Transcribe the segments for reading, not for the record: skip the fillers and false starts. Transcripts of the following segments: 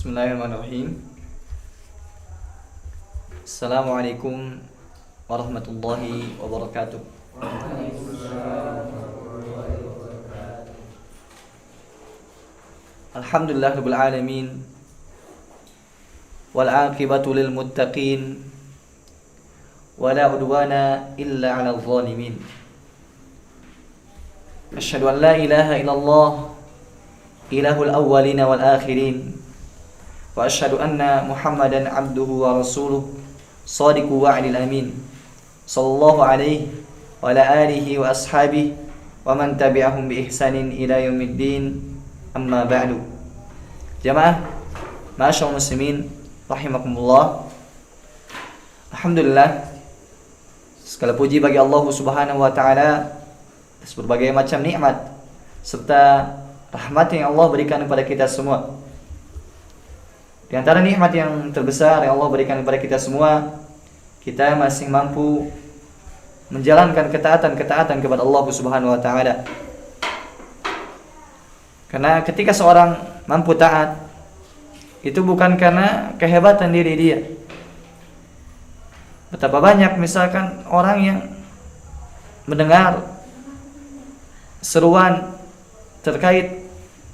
Bismillahirrahmanirrahim. Assalamualaikum warahmatullahi wabarakatuh. Alhamdulillah rabbil alamin. Wal aqibatu lil muttaqin. Wala udwana illa 'alal zalimin. Asyhadu an la ilaha illallah ilahul awwalin wal akhirin. Wa asyhadu anna Muhammadan abduhu wa rasuluh shadiqu wa'dil amin. Sallallahu alaihi wa ala alihi wa ashabihi wa man tabi'ahum bi ihsanin ila yaumiddin. Amma ba'du. Jamaah ma'asyiral muslimin rahimakumullah. Alhamdulillah, segala puji bagi Allah Subhanahu wa taala atas berbagai macam nikmat serta rahmat yang Allah berikan kepada kita semua. Di antara nikmat yang terbesar yang Allah berikan kepada kita semua, kita masih mampu menjalankan ketaatan-ketaatan kepada Allah Subhanahu wa taala. Karena ketika seorang mampu taat, itu bukan karena kehebatan diri dia. Betapa banyak misalkan orang yang mendengar seruan terkait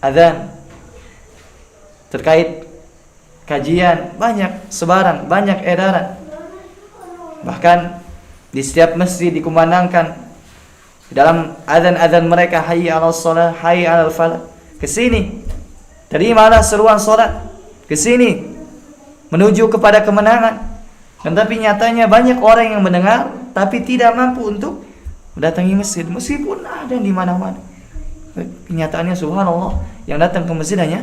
azan, terkait kajian, banyak sebaran, banyak edaran. Bahkan di setiap masjid dikumandangkan di dalam azan-azan mereka, hayya 'alas shalah, hayya 'alal falah. Kesini, dari mana seruan salat? Kesini, menuju kepada kemenangan. Dan tapi nyatanya banyak orang yang mendengar tapi tidak mampu untuk mendatangi masjid, meskipun ada di mana-mana. Kenyataannya subhanallah, yang datang ke masjid hanya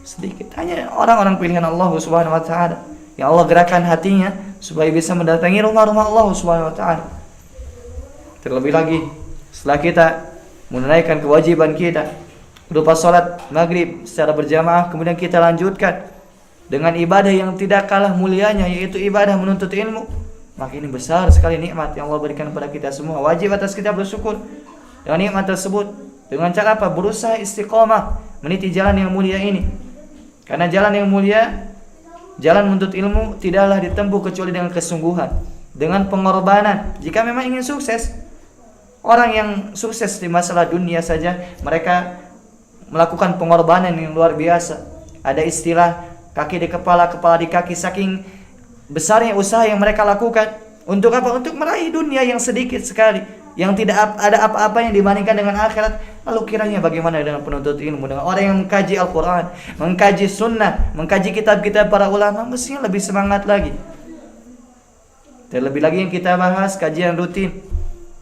sedikit. Hanya orang-orang pilihan Allah Subhanahu wa taala yang Allah gerakkan hatinya supaya bisa mendatangi rumah-rumah Allah Subhanahu wa taala. Terlebih lagi setelah kita menunaikan kewajiban kita berupa salat maghrib secara berjamaah, kemudian kita lanjutkan dengan ibadah yang tidak kalah mulianya, yaitu ibadah menuntut ilmu, maka ini besar sekali nikmat yang Allah berikan kepada kita semua. Wajib atas kita bersyukur dengan nikmat tersebut. Dengan cara apa? Berusaha istiqomah meniti jalan yang mulia ini. Karena jalan yang mulia, jalan menuntut ilmu, tidaklah ditempuh kecuali dengan kesungguhan, dengan pengorbanan. Jika memang ingin sukses, orang yang sukses di masalah dunia saja, mereka melakukan pengorbanan yang luar biasa. Ada istilah kaki di kepala, kepala di kaki, saking besarnya usaha yang mereka lakukan. Untuk apa? Untuk meraih dunia yang sedikit sekali, yang tidak ada apa-apanya dibandingkan dengan akhirat. Lalu kiranya bagaimana dengan penuntut ilmu, dengan orang yang mengkaji Al-Quran, mengkaji sunnah, mengkaji kitab-kitab para ulama, mestinya lebih semangat lagi. Terlebih lagi yang kita bahas kajian rutin,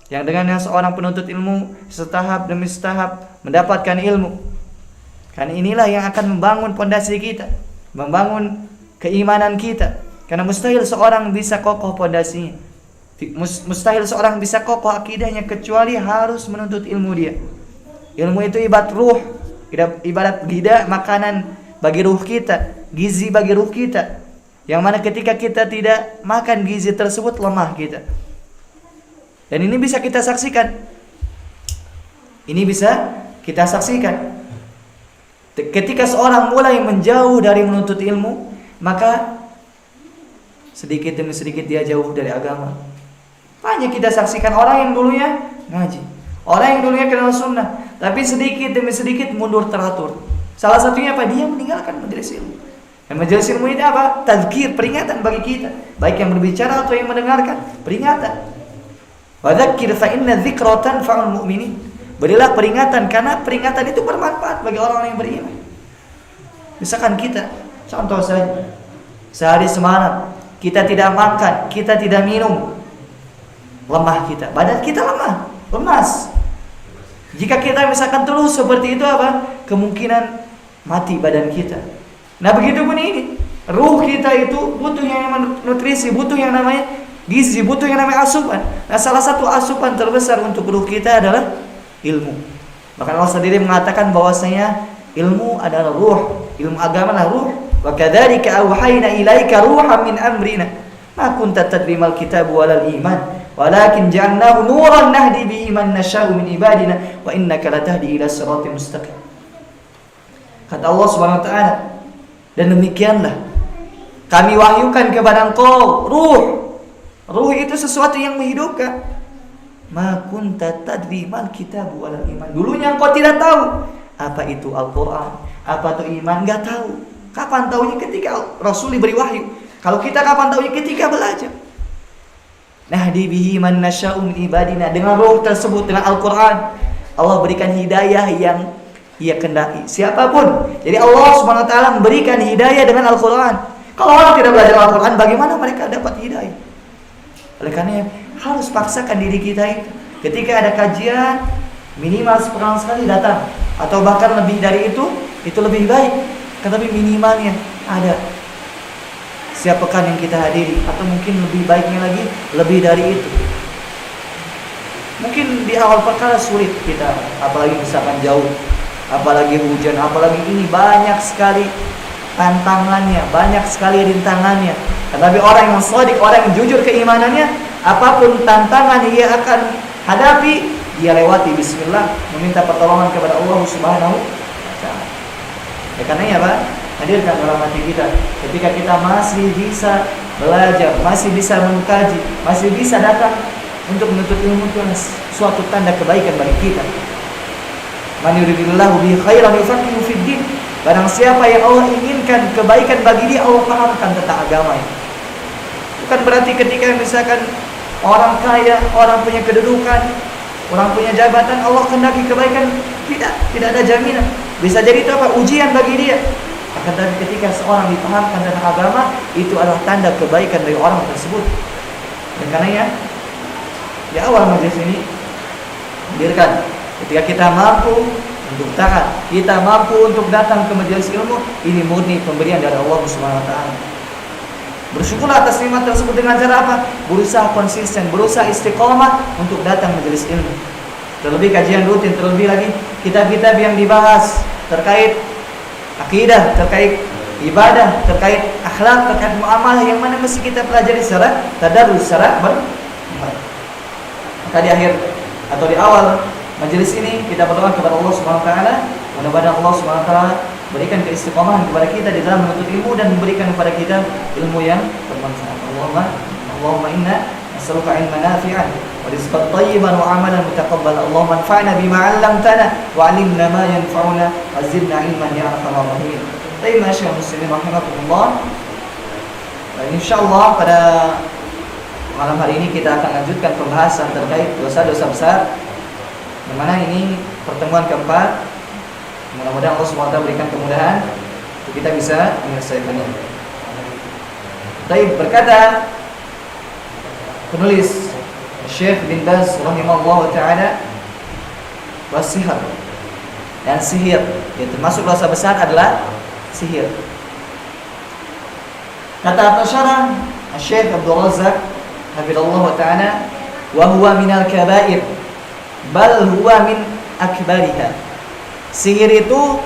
yang dengan seorang penuntut ilmu setahap demi setahap mendapatkan ilmu. Karena inilah yang akan membangun pondasi kita, membangun keimanan kita. Karena mustahil seorang bisa kokoh pondasinya, mustahil seorang bisa kokoh akidahnya kecuali harus menuntut ilmu dia. Ilmu itu ibarat ruh, ibarat lidah, makanan bagi ruh kita, gizi bagi ruh kita. Yang mana ketika kita tidak makan gizi tersebut, lemah kita. Dan ini bisa kita saksikan. Ini bisa kita saksikan. Ketika seorang mulai menjauh dari menuntut ilmu, maka sedikit demi sedikit dia jauh dari agama. Banyak kita saksikan orang yang dulunya ngaji, orang yang dulunya kenal sunnah, tapi sedikit demi sedikit mundur teratur. Salah satunya apa? Dia meninggalkan majelis ilmu. Dan majelis ilmu ini apa? Tazkir, peringatan bagi kita, baik yang berbicara atau yang mendengarkan, peringatan. Wa dzakir fa inna dzikra tanfa'ul mu'minin. Berilah peringatan, karena peringatan itu bermanfaat bagi orang-orang yang beriman. Misalkan kita, contoh saja, sehari semalam kita tidak makan, kita tidak minum, lemah kita, badan kita lemah, lemas. Jika kita misalkan terus seperti itu apa? Kemungkinan mati badan kita. Nah begitu pun ini, ruh kita itu butuh yang namanya nutrisi, butuh yang namanya gizi, butuh yang namanya asupan. Nah salah satu asupan terbesar untuk ruh kita adalah ilmu. Maka Allah sendiri mengatakan bahwasanya ilmu adalah ruh, ilmu agama adalah ruh. Wa kadzalika auhayna ilaika ruhan min amrina ma kunta tadri mal kitab walal iman walakin ja'alnahu nuran nahdi bihi man nasha'u min ibadina wa innaka latahdi ila siratal mustaqim. Kata Allah Subhanahu wa taala, Dan demikianlah kami wahyukan kepada engkau ruh. Ruh itu sesuatu yang menghidupkan. Ma kunta tadri mal kitab wal iman. Dulunya engkau tidak tahu apa itu Al-Quran, apa itu iman, enggak tahu. Kapan tahunya? Ketika Rasul diberi wahyu. Kalau kita kapan tahunya? Ketika belajar. Nahdi bihi man nasya'u min ibadina. Dengan ruh tersebut, dengan Al-Quran, Allah berikan hidayah yang Ia kehendaki siapapun. Jadi Allah Subhanahu wa taala memberikan hidayah dengan Al-Quran. Kalau orang tidak belajar Al-Quran, bagaimana mereka dapat hidayah? Oleh karena harus paksakan diri kita itu. Ketika ada kajian, minimal sepekan sekali datang, atau bahkan lebih dari itu lebih baik. Tetapi minimalnya ada setiap pekan yang kita hadiri, atau mungkin lebih baiknya lagi lebih dari itu. Mungkin di awal perkara sulit kita, apalagi misalkan jauh, apalagi hujan, apalagi ini banyak sekali tantangannya, banyak sekali rintangannya. Tetapi orang yang shadiq, orang yang jujur keimanannya, apapun tantangan ia akan hadapi, dia lewati bismillah, meminta pertolongan kepada Allah Subhanahu wa taala. Karenanya Pak, hadirkan dalam hati kita ketika kita masih bisa belajar, masih bisa mengkaji, masih bisa datang untuk menuntut ilmu, itu suatu tanda kebaikan bagi kita. Man yuridillahu bihi khairan yufaqihu fid din. Barang siapa yang Allah inginkan kebaikan bagi dia, Allah pahamkan tentang agama ini. Bukan berarti ketika misalkan orang kaya, orang punya kedudukan, orang punya jabatan, Allah kehendaki kebaikan, tidak ada jaminan. Bisa jadi itu apa? Ujian bagi dia. Akan tetapi ketika seorang dipahamkan tentang agama, itu adalah tanda kebaikan dari orang tersebut. Dan karenanya di awal majelis ini hadirkan, ketika kita mampu untuk taat, kita mampu untuk datang ke majelis ilmu, ini murni pemberian dari Allah Subhanahu wa taala. Bersyukurlah atas nikmat tersebut dengan cara apa? Berusaha konsisten, berusaha istiqomah untuk datang majelis ilmu. Terlebih kajian rutin, terlebih lagi kitab-kitab yang dibahas terkait akidah, terkait ibadah, terkait akhlak, terkait muamalah, yang mana mesti kita pelajari secara tadarus, secara maka di akhir atau di awal majelis ini kita berdoa kepada Allah Subhanahu wa taala, mudah-mudahan Allah Subhanahu wa taala berikan keistiqomahan kepada kita di dalam menuntut ilmu dan memberikan kepada kita ilmu yang bermanfaat. Allahumma inna nas'aluka ilman nafi'an wa rizqan thayyiban wa 'amalan mutaqabbalan. Allahumma anfa'na bima 'allamtana wa 'allimna ma yanfa'una wa zidna ilman ya arhamar rahimin. Baik, masyaallah muslimin rahimakumullah. Dan insyaallah pada malam hari ini kita akan lanjutkan pembahasan terkait dosa-dosa besar, di mana ini pertemuan keempat. Mudah-mudahan Allah SWT berikan kemudahan untuk kita bisa menyelesaikannya. Baik, berkata penulis Syekh bin Baz rahimahullah ta'ala, wasihar, dan sihir, ya, termasuk dosa besar adalah sihir. Kata At-Tasyarah Syekh Abdul Razak hafizallahu ta'ala, wa huwa minal kabair bal huwa min akbariha. Sihir itu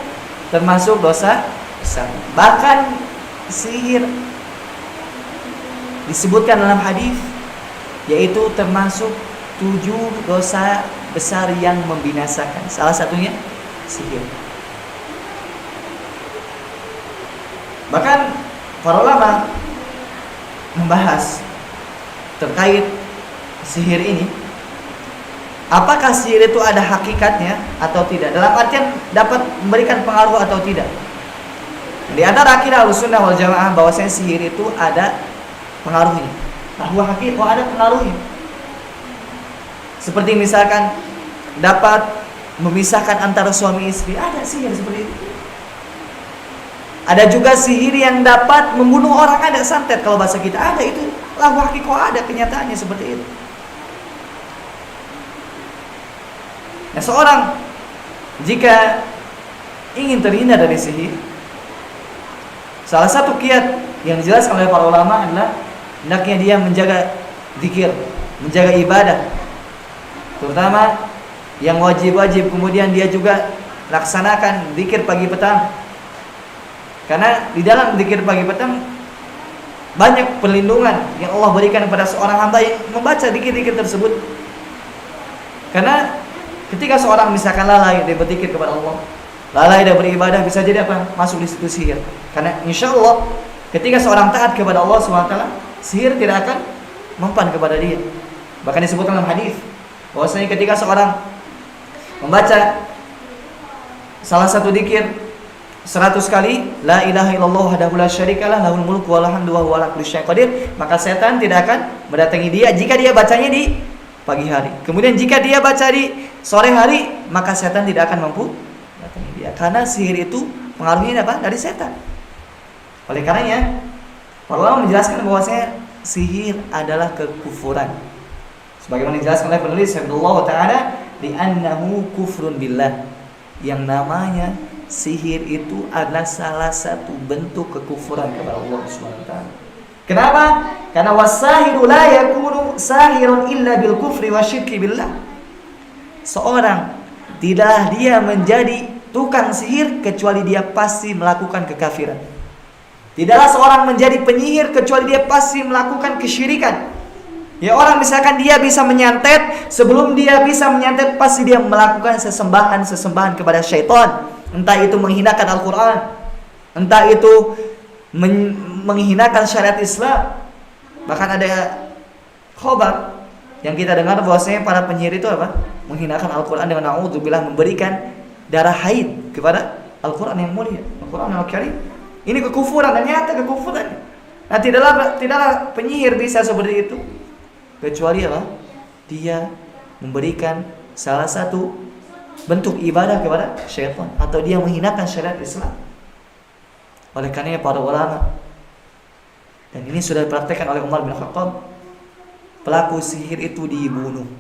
termasuk dosa besar. Bahkan sihir disebutkan dalam hadis, yaitu termasuk 7 dosa besar yang membinasakan. Salah satunya sihir. Bahkan para ulama membahas terkait sihir ini, apakah sihir itu ada hakikatnya atau tidak, dalam artian dapat memberikan pengaruh atau tidak. Di antara akidah Ahlussunnah wal Jamaah bahwasanya sihir itu ada pengaruhnya, bahwa hakikat ada pengaruhnya. Seperti misalkan dapat memisahkan antara suami istri, ada sihir seperti itu. Ada juga sihir yang dapat membunuh orang, ada santet kalau bahasa kita, ada itu. Lahu hakikat, ada kenyataannya seperti itu. Nah, seorang jika ingin terhindar dari sihir, salah satu kiat yang dijelaskan oleh para ulama adalah hendaknya dia menjaga zikir, menjaga ibadah, terutama yang wajib-wajib. Kemudian dia juga laksanakan zikir pagi petang, karena di dalam zikir pagi petang banyak perlindungan yang Allah berikan kepada seorang hamba yang membaca zikir-zikir tersebut. Karena ketika seorang misalkan lalai dia berzikir kepada Allah, lalai dari beribadah, bisa jadi apa? Masuk di situ sihir. Karena insya Allah ketika seorang taat kepada Allah SWT, sihir tidak akan mempan kepada dia. Bahkan disebutkan dalam hadis bahwasanya ketika seorang membaca salah satu zikir 100 kali, la ilaha illallah wahdahu la syarikalah lahul mulku wa lahul hamdu wa huwa ala kulli syai'in qadir, maka setan tidak akan mendatangi dia jika dia bacanya di pagi hari. Kemudian jika dia baca di sore hari, maka setan tidak akan mampu mendatangi dia. Karena sihir itu pengaruhnya apa? Dari setan. Oleh karenanya, para ulama menjelaskan bahwasanya sihir adalah kekufuran. Sebagaimana dijelaskan oleh penulis Abdullah Ta'ala, li'annahu kufrun billah. Yang namanya sihir itu adalah salah satu bentuk kekufuran kepada Allah SWT. Kenapa? Karena wasahiru la yakunu sahirun illa bil kufri wa syirki billah. Seorang tidaklah dia menjadi tukang sihir kecuali dia pasti melakukan kekafiran. Tidaklah seorang menjadi penyihir kecuali dia pasti melakukan kesyirikan. Ya, orang misalkan dia bisa menyantet, sebelum dia bisa menyantet pasti dia melakukan sesembahan kepada syaitan. Entah itu menghinakan Al-Quran, entah itu menghinakan syariat Islam. Bahkan ada khabar yang kita dengar bahwasanya para penyihir itu apa? Menghinakan Al-Quran dengan na'udzubillah, memberikan darah haid kepada Al-Quran yang mulia, Al-Quran Al-Karim. Ini kekufuran, dan nyata kekufuran. Nah, tidaklah penyihir bisa seperti itu kecuali apa? Dia memberikan salah satu bentuk ibadah kepada syaitan, atau dia menghinakan syariat Islam. Oleh karena para ulama, dan ini sudah dipraktekkan oleh Umar bin Khattab, pelaku sihir itu dibunuh.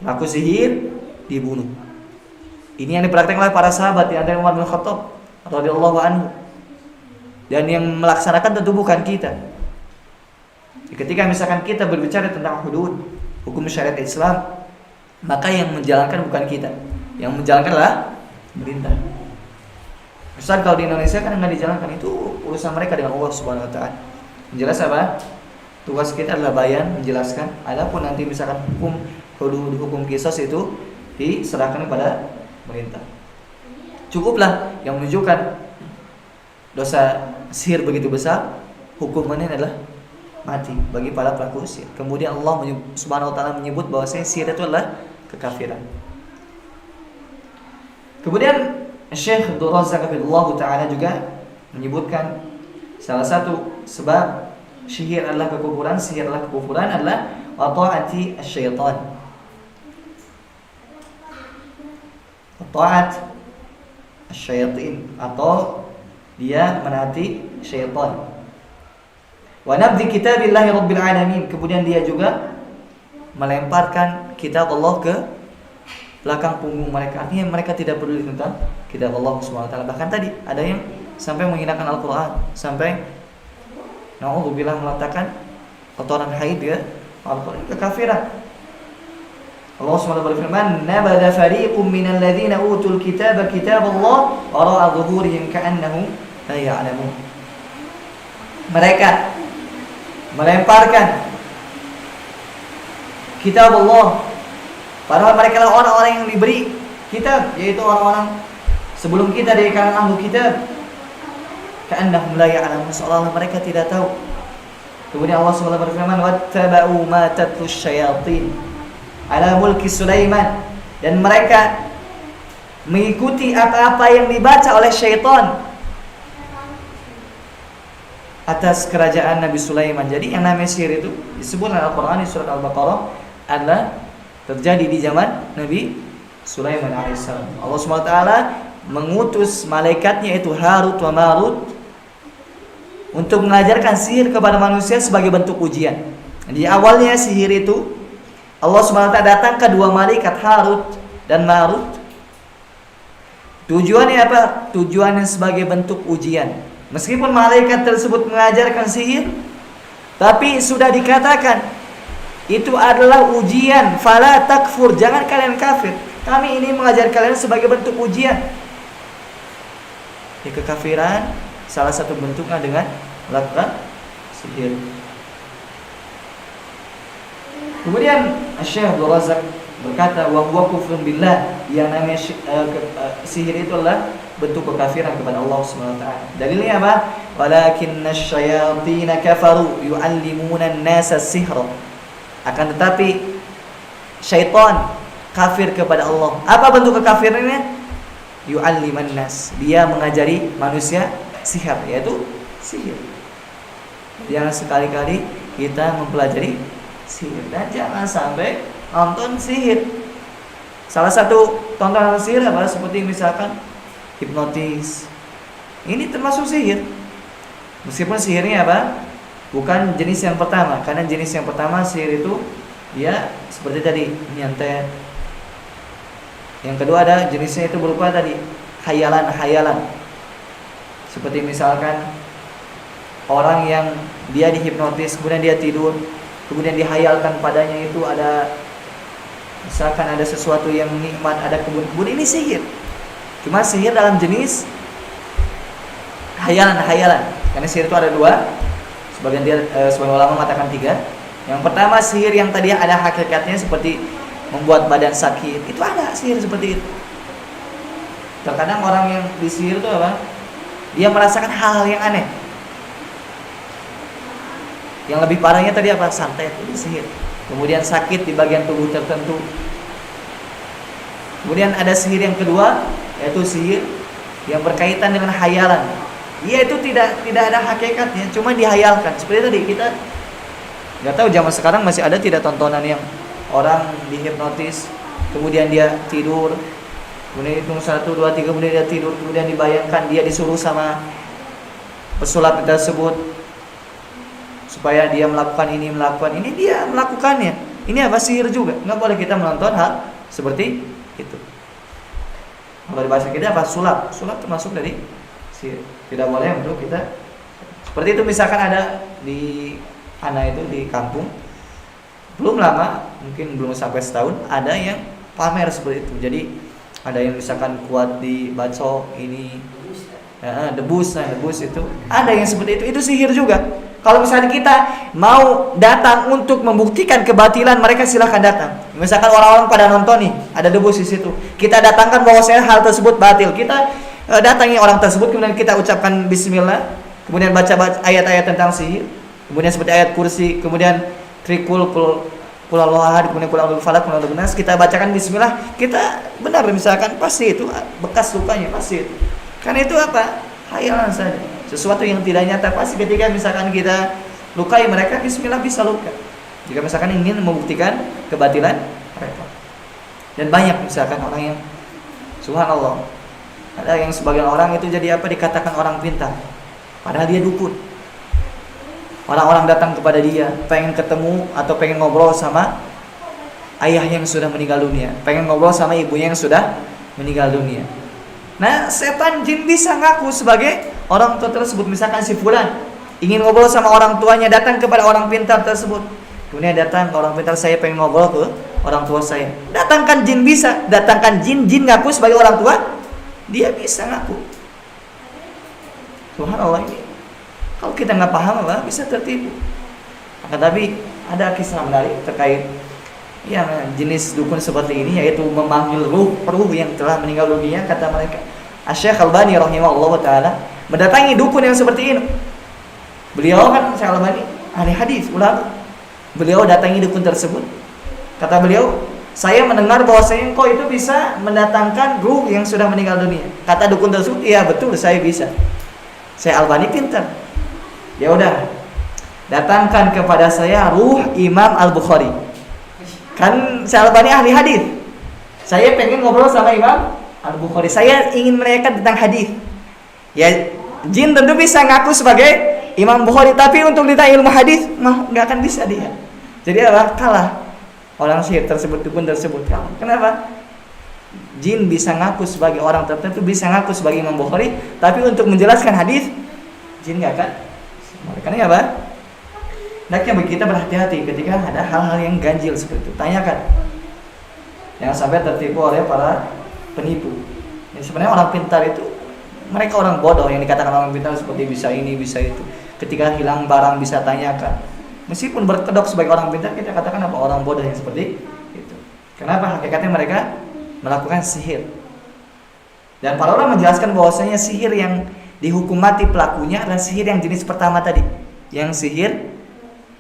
Pelaku sihir dibunuh. Ini yang dipraktekkan oleh para sahabat, di antara Umar bin Khattab radhiyallahu anhu. Dan yang melaksanakan tentu bukan kita. Ketika misalkan kita berbicara tentang hudud, hukum syariat Islam, maka yang menjalankan bukan kita, yang menjalankan adalah pemerintah. Misal kalau di Indonesia kan nggak dijalankan, itu urusan mereka dengan Allah Subhanahu Wa Taala. Menjelas apa? Tugas kita adalah bayan, menjelaskan. Adapun nanti misalkan hukum hudud, hukum qisas itu diserahkan kepada pemerintah. Cukuplah yang menunjukkan dosa sihir begitu besar, hukumannya adalah mati bagi para pelaku sihir. Kemudian Allah Subhanahu Wa Taala menyebut bahwa sihir itu adalah kekafiran. Kemudian Syekh Abdul Razak Hafizahullah Ta'ala juga menyebutkan salah satu sebab sihir adalah kekufuran, sihir adalah kekufuran adalah ta'ati asy-syaitan. Ta'at asy-syayatin, atau dia menaati syaitan. Wa nabdhi kitabillahi rabbil alamin, kemudian dia juga melemparkan kitab Allah ke belakang punggung mereka. Artinya mereka tidak peduli tentang kitab Allah SWT. Bahkan tadi ada yang sampai menghinakan Al-Quran, sampai na'udzubillah meletakkan kotoran haid ya Al-Quran, kekafiran. Allah SWT berfirman, nabada fariqum minal ladzina utul kitaba kitaballah wara'a dhuhurihim ka'annahum la ya'lamun. Mereka melemparkan kitab Allah, padahal mereka adalah orang-orang yang diberi kitab, yaitu orang-orang sebelum kita dari kalangan ahlu kitab. Ka'annahum la ya'lamun, seolah-olah mereka tidak tahu. Kemudian Allah SWT berfirman, wattaba'u ma tatlu syayatin ala mulki Sulaiman, dan mereka mengikuti apa-apa yang dibaca oleh syaitan atas kerajaan Nabi Sulaiman. Jadi yang namanya sihir itu disebut dalam Al-Quran di surat Al-Baqarah adalah terjadi di zaman Nabi Sulaiman alaihissalam. Allah SWT mengutus malaikatnya itu Harut wa Marut untuk mengajarkan sihir kepada manusia sebagai bentuk ujian. Di awalnya sihir itu Allah SWT datang ke dua malaikat Harut dan Marut. Tujuannya apa? Tujuannya sebagai bentuk ujian. Meskipun malaikat tersebut mengajarkan sihir, tapi sudah dikatakan itu adalah ujian. Fala takfur, jangan kalian kafir. Kami ini mengajar kalian sebagai bentuk ujian. Ya, kekafiran salah satu bentuknya dengan melakukan sihir. Kemudian Syekh Abdul Razak berkata, wa huwa kufrun billah, yang namanya sihir itu adalah bentuk kekafiran kepada Allah Subhanahu wa taala. Dalilnya apa? Walakinna syayatin kafaru yu'allimuna an-nasa sihra. Akan tetapi syaitan kafir kepada Allah. Apa bentuk kekafirannya? Yu'alliman nas. Dia mengajari manusia sihir, yaitu sihir. Jangan sekali-kali kita mempelajari sihir, dan jangan sampai nonton sihir. Salah satu tontonan sihir adalah seperti misalkan hipnotis. Ini termasuk sihir. Meskipun sihirnya apa? Bukan jenis yang pertama, karena jenis yang pertama sihir itu dia seperti tadi nyantet. Yang kedua ada jenisnya itu berupa tadi hayalan-hayalan. Seperti misalkan orang yang dia dihipnotis, kemudian dia tidur, kemudian dihayalkan padanya itu ada, misalkan ada sesuatu yang nikmat, ada kebun-kebun, ini sihir. Cuma sihir dalam jenis hayalan-hayalan. Karena sihir itu ada dua. Sebagian ulama mengatakan tiga. Yang pertama sihir yang tadi ada hakikatnya seperti membuat badan sakit. Itu ada sihir seperti itu. Terkadang orang yang disihir itu apa? Dia merasakan hal-hal yang aneh. Yang lebih parahnya tadi apa? Santet, itu sihir. Kemudian sakit di bagian tubuh tertentu. Kemudian ada sihir yang kedua, yaitu sihir yang berkaitan dengan hayalan. Dia itu tidak ada hakikatnya, cuma dihayalkan. Seperti tadi kita nggak tahu zaman sekarang masih ada tidak tontonan yang orang dihipnotis, kemudian dia tidur, kemudian hitung 1, 2, 3, kemudian dia tidur, kemudian dibayangkan dia disuruh sama pesulap tersebut supaya dia melakukan ini, dia melakukannya. Ini apa? Sihir juga. Nggak boleh kita menonton hal seperti itu. Kalau di bahasa kita apa? Sulap termasuk dari sihir. Tidak boleh untuk kita seperti itu. Misalkan ada di anak itu di kampung, belum lama, mungkin belum sampai setahun, ada yang pamer seperti itu. Jadi ada yang misalkan kuat di baco ini, debus itu, ada yang seperti itu sihir juga. Kalau misalnya kita mau datang untuk membuktikan kebatilan mereka, silahkan datang. Misalkan orang-orang pada nonton nih, ada debus di situ, kita datangkan bahwasanya hal tersebut batil. Kita datangi orang tersebut, kemudian kita ucapkan bismillah, kemudian baca ayat-ayat tentang sihir, kemudian seperti ayat kursi, kemudian trikul qul Allahu ahad, kemudian qul a'udzu birabbil falaq, qul a'udzu binnas, kita bacakan bismillah, kita benar misalkan pasti itu bekas lukanya, pasti itu. Karena itu apa? Hayalan saja. Sesuatu yang tidak nyata. Pasti ketika misalkan kita lukai mereka, bismillah bisa luka. Jika misalkan ingin membuktikan kebatilan mereka. Dan banyak misalkan orang yang subhanallah, ada yang sebagian orang itu jadi apa? Dikatakan orang pintar, padahal dia dukun. Orang-orang datang kepada dia, pengen ketemu atau pengen ngobrol sama ayah yang sudah meninggal dunia, pengen ngobrol sama ibunya yang sudah meninggal dunia. Nah, setan jin bisa ngaku sebagai orang tua tersebut. Misalkan si fulan ingin ngobrol sama orang tuanya, datang kepada orang pintar tersebut. Kemudian datang ke orang pintar, saya pengen ngobrol ke orang tua saya. Datangkan jin bisa, datangkan jin ngaku sebagai orang tua, dia bisa ngaku. Subhanallah, ini kalau kita nggak paham apa bisa tertipu. Tapi ada kisah menarik terkait yang jenis dukun seperti ini, yaitu memanggil ruh yang telah meninggal dunia. Kata mereka, Syekh Albani rahimahullah ta'ala mendatangi dukun yang seperti ini. Beliau kan Syekh Albani ahli hadis, ulama. Beliau datangi dukun tersebut. Kata beliau, saya mendengar bahwasanya engkau itu bisa mendatangkan ruh yang sudah meninggal dunia. Kata dukun tersebut, iya betul, saya bisa. Syekh Albani pintar. Ya udah, datangkan kepada saya ruh Imam Al-Bukhari. Kan Syekh Albani ahli hadis. Saya pengen ngobrol sama Imam Al-Bukhari. Saya ingin menanyakan tentang hadis. Ya, jin tentu bisa ngaku sebagai Imam Bukhari, tapi untuk ditanya ilmu hadis, nggak akan bisa dia. Jadi apa? Kalah orang sihir tersebut, dukun tersebut. Kenapa? Jin bisa ngaku sebagai orang tertentu, bisa ngaku sebagai Imam Bukhari, tapi untuk menjelaskan hadis, jin nggak akan. Makanya apa? Hendaknya bagi kita berhati-hati ketika ada hal-hal yang ganjil seperti itu. Tanyakan, jangan sampai tertipu oleh para penipu. Yang sebenarnya orang pintar itu, mereka orang bodoh yang dikatakan orang pintar seperti bisa ini, bisa itu. Ketika hilang barang bisa tanyakan. Meskipun berkedok sebagai orang pintar, kita katakan apa orang bodoh yang seperti itu. Kenapa? Hakikatnya mereka melakukan sihir. Dan para ulama menjelaskan bahwasanya sihir yang dihukum mati pelakunya adalah sihir yang jenis pertama tadi, yang sihir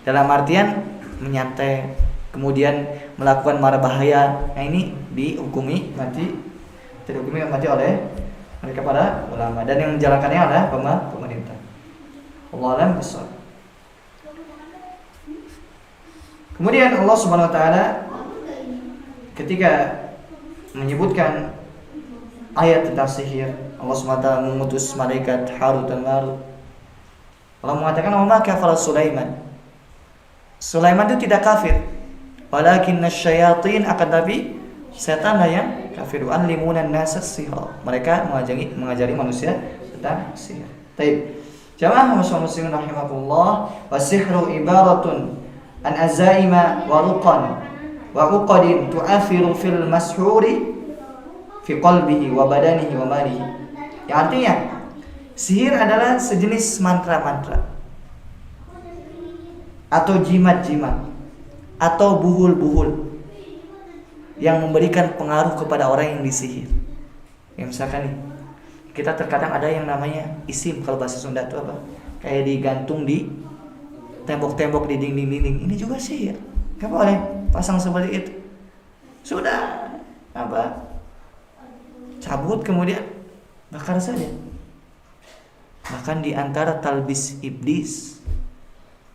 dalam artian menyantet, kemudian melakukan mara bahaya. Nah ini dihukumi mati, dihukumi mati oleh mereka para ulama, dan yang menjalankannya adalah pemerintah. Wallahu a'lam bishawab. Kemudian Allah Subhanahu wa taala ketika menyebutkan ayat tentang sihir, Allah Subhanahu wa taala mengutus malaikat Harut dan Marut. Allah mengatakan, "Wa ma kafara Sulaiman." Sulaiman itu tidak kafir. Walakinna syayatin, akan tapi setan yang kafir. Anlimuna an-nasa sihra. Mereka mengajari manusia tentang sihir. Baik. Jamaah muslimin rahimakumullah, wasihru ibaratun an azaima wa ruqan wa uqadin tu'athiru fil mashhuri fi qalbihi wa badanihi wa malihi. Yang artinya sihir adalah sejenis mantra-mantra atau jimat-jimat atau buhul-buhul yang memberikan pengaruh kepada orang yang disihir. Ya, misalkan nih, kita terkadang ada yang namanya isim, kalau bahasa Sunda itu apa? Kayak digantung di tembok-tembok, di dinding-dinding. Ini juga sihir. Gak boleh pasang seperti itu. Sudah apa? Cabut kemudian bakar saja. Bahkan di antara talbis iblis,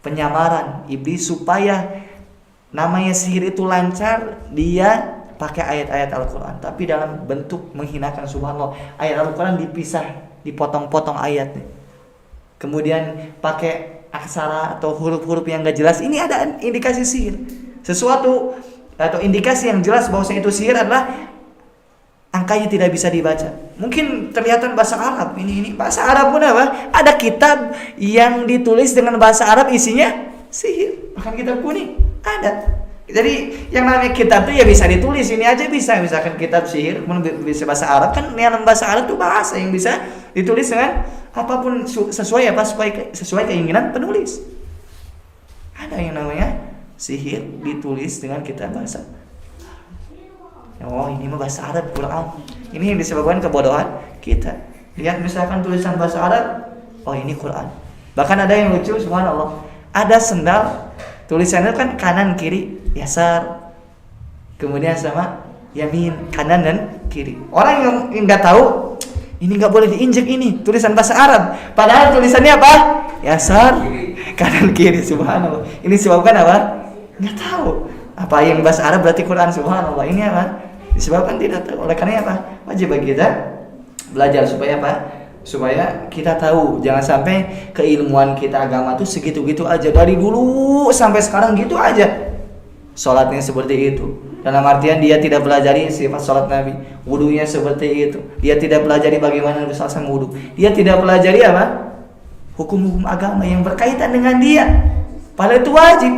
penyamaran iblis supaya namanya sihir itu lancar, dia pakai ayat-ayat Al-Quran, tapi dalam bentuk menghinakan. Subhanallah, ayat Al-Quran dipisah, dipotong-potong ayatnya, kemudian pakai aksara atau huruf-huruf yang gak jelas. Ini ada indikasi sihir. Sesuatu atau indikasi yang jelas bahwasanya itu sihir adalah angkanya tidak bisa dibaca. Mungkin terlihat bahasa Arab. Ini bahasa Arab pun apa? Ada kitab yang ditulis dengan bahasa Arab isinya sihir. Bahkan kitab kuning ada. Jadi yang namanya kitab itu ya bisa ditulis, ini aja bisa. Misalkan kitab sihir bisa bahasa Arab, kan yang bahasa Arab itu bahasa yang bisa ditulis dengan apapun sesuai apa sesuai keinginan penulis. Ada yang namanya sihir ditulis dengan kitab bahasa. Oh, ini mah bahasa Arab Quran. Ini yang disebabkan kebodohan kita. Lihat misalkan tulisan bahasa Arab, oh ini Quran. Bahkan ada yang lucu, subhanallah. Ada sendal tulisannya kan kanan kiri, yasar. Kemudian sama yamin, kanan dan kiri. Orang yang enggak tahu, ini enggak boleh diinjek, ini tulisan bahasa Arab. Padahal tulisannya apa? Yasar, kanan kiri, subhanallah. Ini disebabkan apa? Enggak tahu. Apa yang bahasa Arab berarti Quran, subhanallah. Ini apa? Disebabkan tidak tahu. Oleh karena apa? Wajib bagi kita belajar supaya apa? Supaya kita tahu. Jangan sampai keilmuan kita agama itu segitu-gitu aja. Dari dulu sampai sekarang gitu aja. Salatnya seperti itu. Dalam artian dia tidak pelajari sifat salat Nabi. Wudunya seperti itu. Dia tidak pelajari bagaimana Nabi SAW wudu. Dia tidak pelajari apa? Hukum-hukum agama yang berkaitan dengan dia. Padahal itu wajib.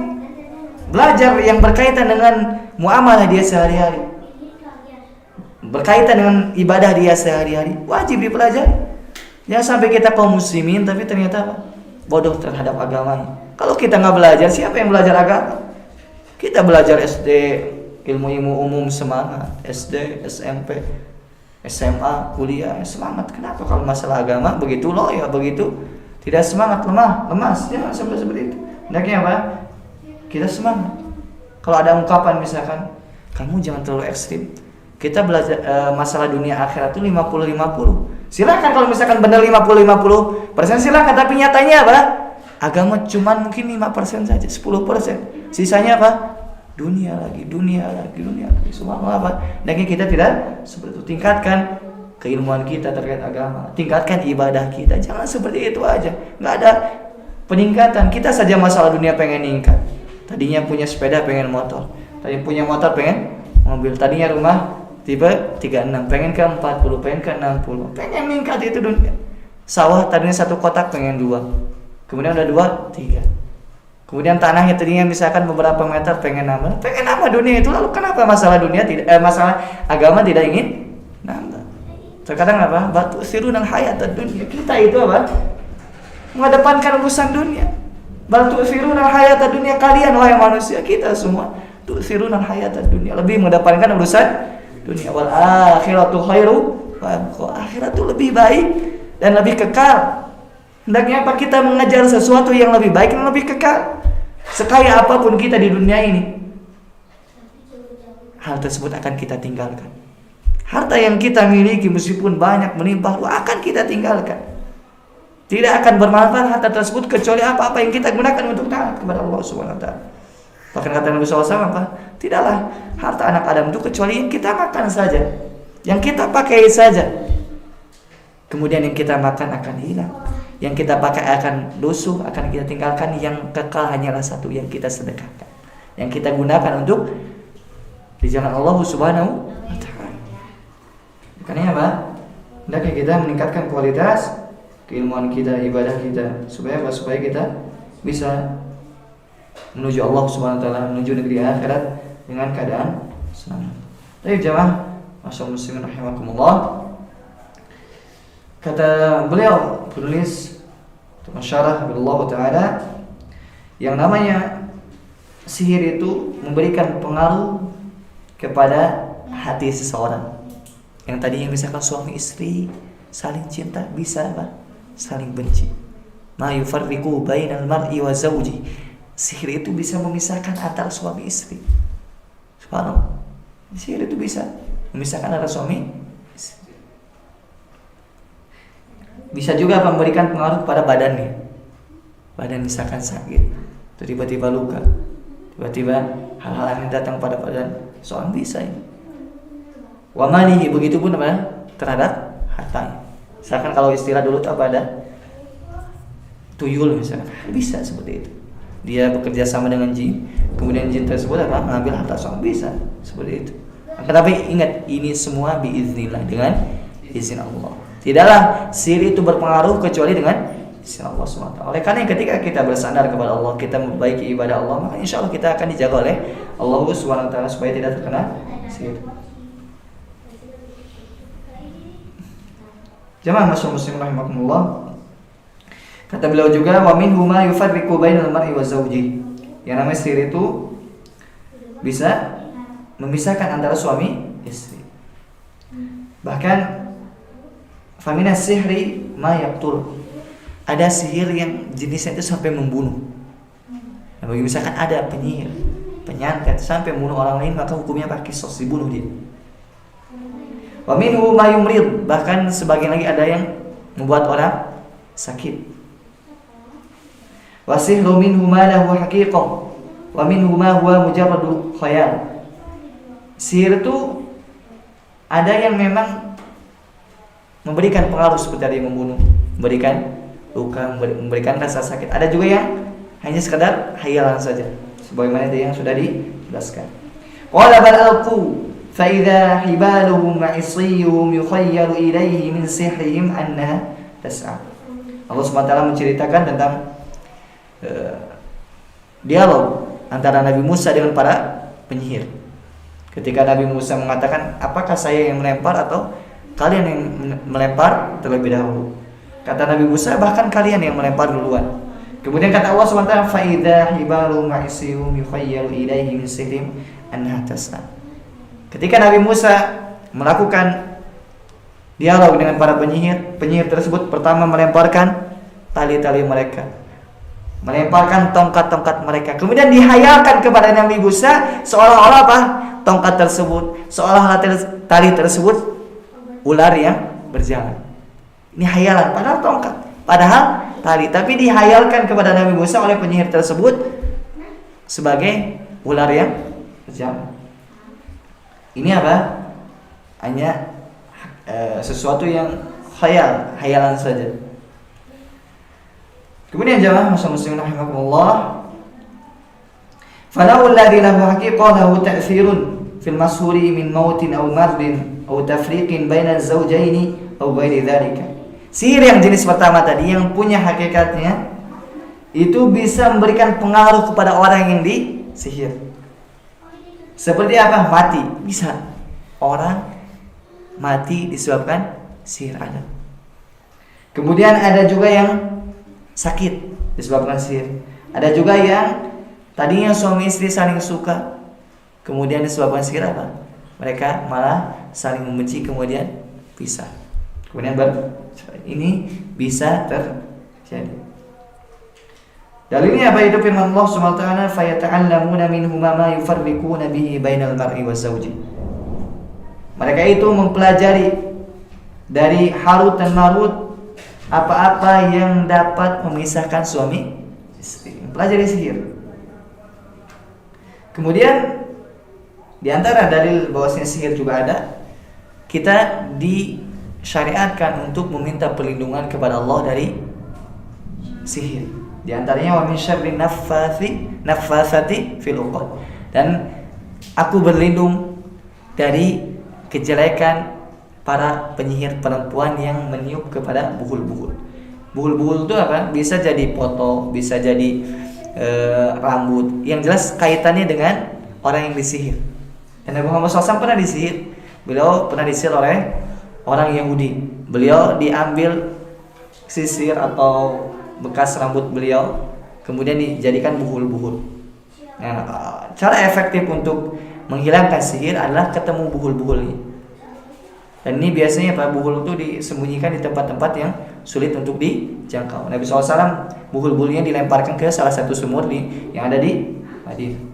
Belajar yang berkaitan dengan muamalah dia sehari-hari, berkaitan dengan ibadah dia sehari-hari, wajib dipelajari. Jangan sampai kita kaum muslimin tapi ternyata apa? Bodoh terhadap agamanya. Kalau kita nggak belajar, siapa yang belajar agama? Kita belajar SD, ilmu-ilmu umum semangat, SD, SMP, SMA, kuliah semangat. Kenapa kalau masalah agama begitu loh ya, begitu tidak semangat, lemas? Jangan sampai seperti itu. Hendaknya apa? Kita semangat. Kalau ada ungkapan misalkan, kamu jangan terlalu ekstrim. Kita belajar masalah dunia akhirat itu 50-50. Silakan kalau misalkan benar 50-50%, silakan. Tapi nyatanya apa? Agama cuman mungkin 5% saja, 10%. Sisanya apa? Dunia lagi. Subhanallah apa? Dan kita tidak seperti itu. Tingkatkan keilmuan kita terkait agama. Tingkatkan ibadah kita. Jangan seperti itu aja. Nggak ada peningkatan. Kita saja masalah dunia pengen meningkat. Tadinya punya sepeda pengen motor, tadinya punya motor pengen mobil, tadinya rumah tipe 36 pengen ke 40, pengen ke 60, pengen meningkat itu dunia. Sawah tadinya 1 kotak pengen 2, kemudian udah 2, 3. Kemudian tanahnya tadinya misalkan beberapa meter pengen nambah dunia itu. Lalu kenapa masalah dunia masalah agama tidak ingin nambah? Terkadang apa? Batu sirunal hayat dunia. Kita itu apa? Mengedepankan urusan dunia. Bal tu'thiruna hayata dunia, kalian wahai manusia, kita semua tu'thiruna hayata dunia, lebih mengedepankan urusan dunia. Wal akhiratu khairu wa abqa, akhirat itu lebih baik dan lebih kekal. Hendaknya apa? Kita mengejar sesuatu yang lebih baik dan lebih kekal. Sekaya apapun kita di dunia ini, hal tersebut akan kita tinggalkan. Harta yang kita miliki meskipun banyak melimpah akan kita tinggalkan. Tidak akan bermanfaat harta tersebut kecuali apa-apa yang kita gunakan untuk taat kepada Allah Subhanahu wa taala. Bahkan kata Nabi SAW apa? Tidaklah harta anak Adam itu kecuali yang kita makan saja, yang kita pakai saja. Kemudian yang kita makan akan hilang, yang kita pakai akan lusuh, akan kita tinggalkan. Yang kekal hanyalah satu, yang kita sedekahkan, yang kita gunakan untuk di jalan Allah Subhanahu wa taala. Makanya apa? Hendaknya kita meningkatkan kualitas keilmuan kita, ibadah kita, supaya apa? Supaya kita bisa menuju Allah Subhanahu wa taala, menuju negeri akhirat dengan keadaan senang. Baik jemaah, masyaallah muslimin rahimakumullah. Kata beliau penulis Masyarah billah taala, yang namanya sihir itu memberikan pengaruh kepada hati seseorang. Yang tadi yang misalkan suami istri saling cinta, bisa apa? Saling benci. Ma yufarriqu bainal mar'i wa zawji. Sihir itu bisa memisahkan antara suami istri. Subhanallah. Sihir itu bisa memisahkan antara suami istri. Bisa juga memberikan pengaruh pada badannya. Badan misalkan sakit, tiba-tiba luka, tiba-tiba hal-hal yang datang pada badan seorang bisa ini. Wa malihi, begitu pun apa? Terhadap hartanya. Misalkan kalau istilah dulu apa ada tuyul misalkan, bisa seperti itu. Dia bekerja sama dengan jin, kemudian jin tersebut apa? Mengambil harta seorang, bisa seperti itu. Tetapi ingat, ini semua biiznillah, dengan izin Allah. Tidaklah sihir itu berpengaruh kecuali dengan izin Allah SWT. Oleh karena ketika kita bersandar kepada Allah, kita memperbaiki ibadah Allah, maka insya Allah kita akan dijaga oleh Allah SWT supaya tidak terkena sihir. Jemaah muslimin rahimakumullah. Kata beliau juga, wa minhu ma yufarriqu bainal mar'i wa zawji. Yang namanya sihir itu bisa memisahkan antara suami istri. Bahkan faminas sihri ma yaqtul. Ada sihir yang jenisnya itu sampai membunuh. Nah, bagi misalkan ada penyihir, penyantet sampai membunuh orang lain, maka hukumnya pakai qisas, dibunuh dia. Wa minhu ma yumrid, bahkan sebagian lagi ada yang membuat orang sakit. Wa sihru minhu ma lahu haqiqah wa minhu ma huwa mujarradu khayal. Sihir itu ada yang memang memberikan pengaruh seperti tadi, membunuh, memberikan luka, memberikan rasa sakit. Ada juga yang hanya sekadar hayalan saja, sebagaimana yang sudah dijelaskan. Qala bal alqu فَإِذَا حِبَالُهُمْ وَعِصِيُّهُمْ يُخَيَّلُ إِلَيْهِ مِنْ سِحْرِهِمْ أَنَّهَا تَسْعَى. Allah SWT menceritakan tentang dialog antara Nabi Musa dengan para penyihir. Ketika Nabi Musa mengatakan, apakah saya yang melempar atau kalian yang melempar terlebih dahulu? Kata Nabi Musa, bahkan kalian yang melempar duluan. Kemudian kata Allah SWT, فَإِذَا حِبَالُهُمْ وَعِصِيُّهُمْ يُخَيَّلُ إِلَيْهِ مِنْ سِحْرِهِمْ أَنَّهَا تَسْعَى. Ketika Nabi Musa melakukan dialog dengan para penyihir, penyihir tersebut pertama melemparkan tali-tali mereka, melemparkan tongkat-tongkat mereka. Kemudian dihayalkan kepada Nabi Musa seolah-olah apa? Tongkat tersebut, seolah-olah tali tersebut ular yang berjalan. Ini hayalan, padahal tongkat, padahal tali, tapi dihayalkan kepada Nabi Musa oleh penyihir tersebut sebagai ular yang berjalan. Ini apa? Hanya sesuatu yang hayalan saja. Kemudian jemaah muslimin rahimakumullah, falahu alladhi lahu haqiqah lahu ta'thirun fil mashhuri min mautin aw mardin aw tafriqin baina az-zawjaini aw ghairi dzalika. Sihir yang jenis pertama tadi yang punya hakikatnya itu bisa memberikan pengaruh kepada orang yang disihir. Seperti apa? Mati. Bisa orang mati disebabkan sihir ada. Kemudian ada juga yang sakit disebabkan sihir. Ada juga yang tadinya suami istri saling suka, kemudian disebabkan sihir apa? Mereka malah saling membenci kemudian pisah. Kemudian ini bisa terjadi. Dalilnya apa? Itu firman Allah Subhanahu wa taala, "Fayata'allamuna minhuma ma yufarriquna bihi bainal mar'i wazauji." Mereka itu mempelajari dari Harut dan Marut apa-apa yang dapat memisahkan suami istri. Mempelajari sihir. Kemudian di antara dalil bahwasanya sihir juga ada, kita disyariatkan untuk meminta perlindungan kepada Allah dari sihir. Di antaranya wa min syarri naffatsati fil 'uqad. Dan aku berlindung dari kejelekan para penyihir perempuan yang meniup kepada buhul-buhul. Buhul-buhul itu apa? Bisa jadi foto, bisa jadi rambut. Yang jelas kaitannya dengan orang yang disihir. Dan Nabi Muhammad SAW pernah disihir. Beliau pernah disihir oleh orang Yahudi. Beliau diambil sisir atau bekas rambut beliau, kemudian dijadikan buhul-buhul. Nah, cara efektif untuk menghilangkan sihir adalah ketemu buhul-buhul ini. Dan ini biasanya Pak, buhul itu disembunyikan di tempat-tempat yang sulit untuk dijangkau. Nabi SAW buhul-buhulnya dilemparkan ke salah satu sumur yang ada di Madinah.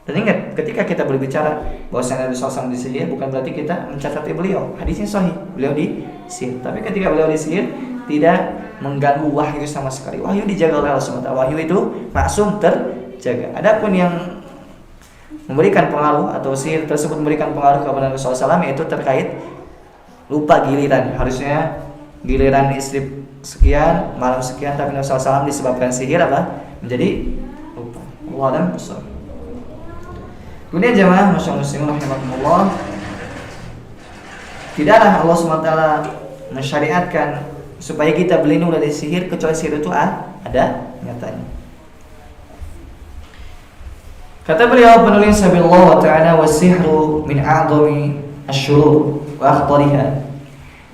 Dan ingat, ketika kita berbicara bahwa Nabi SAW disihir, bukan berarti kita mencatati beliau. Hadisnya sahih, beliau disihir. Tapi ketika beliau disihir, tidak mengganggu wahyu sama sekali. Wahyu dijaga oleh Allah SWT. Wahyu itu maksum terjaga. Adapun yang memberikan pengaruh atau sihir tersebut memberikan pengaruh kepada Nabi SAW, yaitu terkait lupa giliran. Harusnya giliran istri sekian, malam sekian, tapi Nabi SAW disebabkan sihir apa? Menjadi lupa. Wallahu a'lam. Kemudian jemaah masyaallah muslimin rahimakumullah, tidaklah Allah SWT mensyariatkan supaya kita berlindung dari sihir kecuali sihir itu ada nyatanya. Kata beliau penulis Sabilullah ta'ala, "Wasihru min a'dhami asyurur wa akhtariha."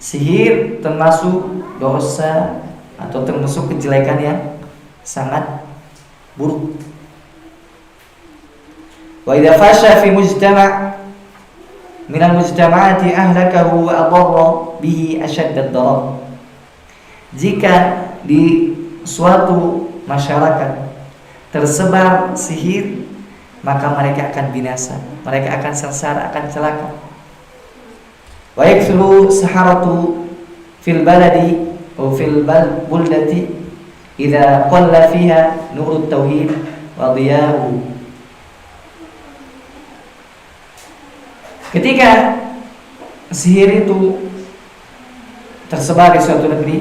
Sihir termasuk dosa atau termasuk kejelekan yang sangat buruk. Wa idza fasha fi mujtama' min al-mujtama'ati ahlakahu wa adarra bihi ashadda ad-darar. Jika di suatu masyarakat tersebar sihir, maka mereka akan binasa, mereka akan sengsara, akan celaka. Wa yakthuru saharatu fil baladi atau fil buldati idza qalla fiha nurut tauhid wa diya'u. Ketika sihir itu tersebar di suatu negeri,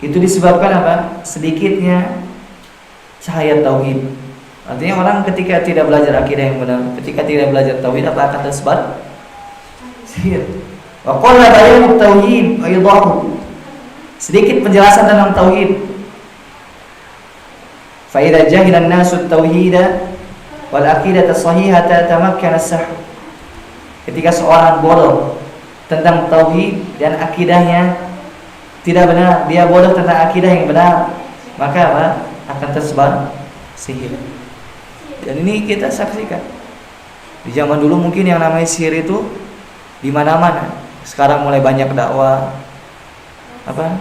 itu disebabkan apa? Sedikitnya cahaya tauhid. Artinya orang ketika tidak belajar akidah yang benar, ketika tidak belajar tauhid, apa akan tersebar? Sihir. Wa qalla bayanu tauhid wa idahu. Sedikit penjelasan tentang tauhid. Fa idza jahila an-nasu at-tauhida wal aqidata as-sahihata tamakkana as-sahr. Ketika seorang bodoh tentang tauhid dan akidahnya tidak benar, dia bodoh tentang akidah yang benar, maka apa? Akan tersebar sihir. Dan ini kita saksikan. Di zaman dulu mungkin yang namanya sihir itu di mana-mana. Sekarang mulai banyak dakwah,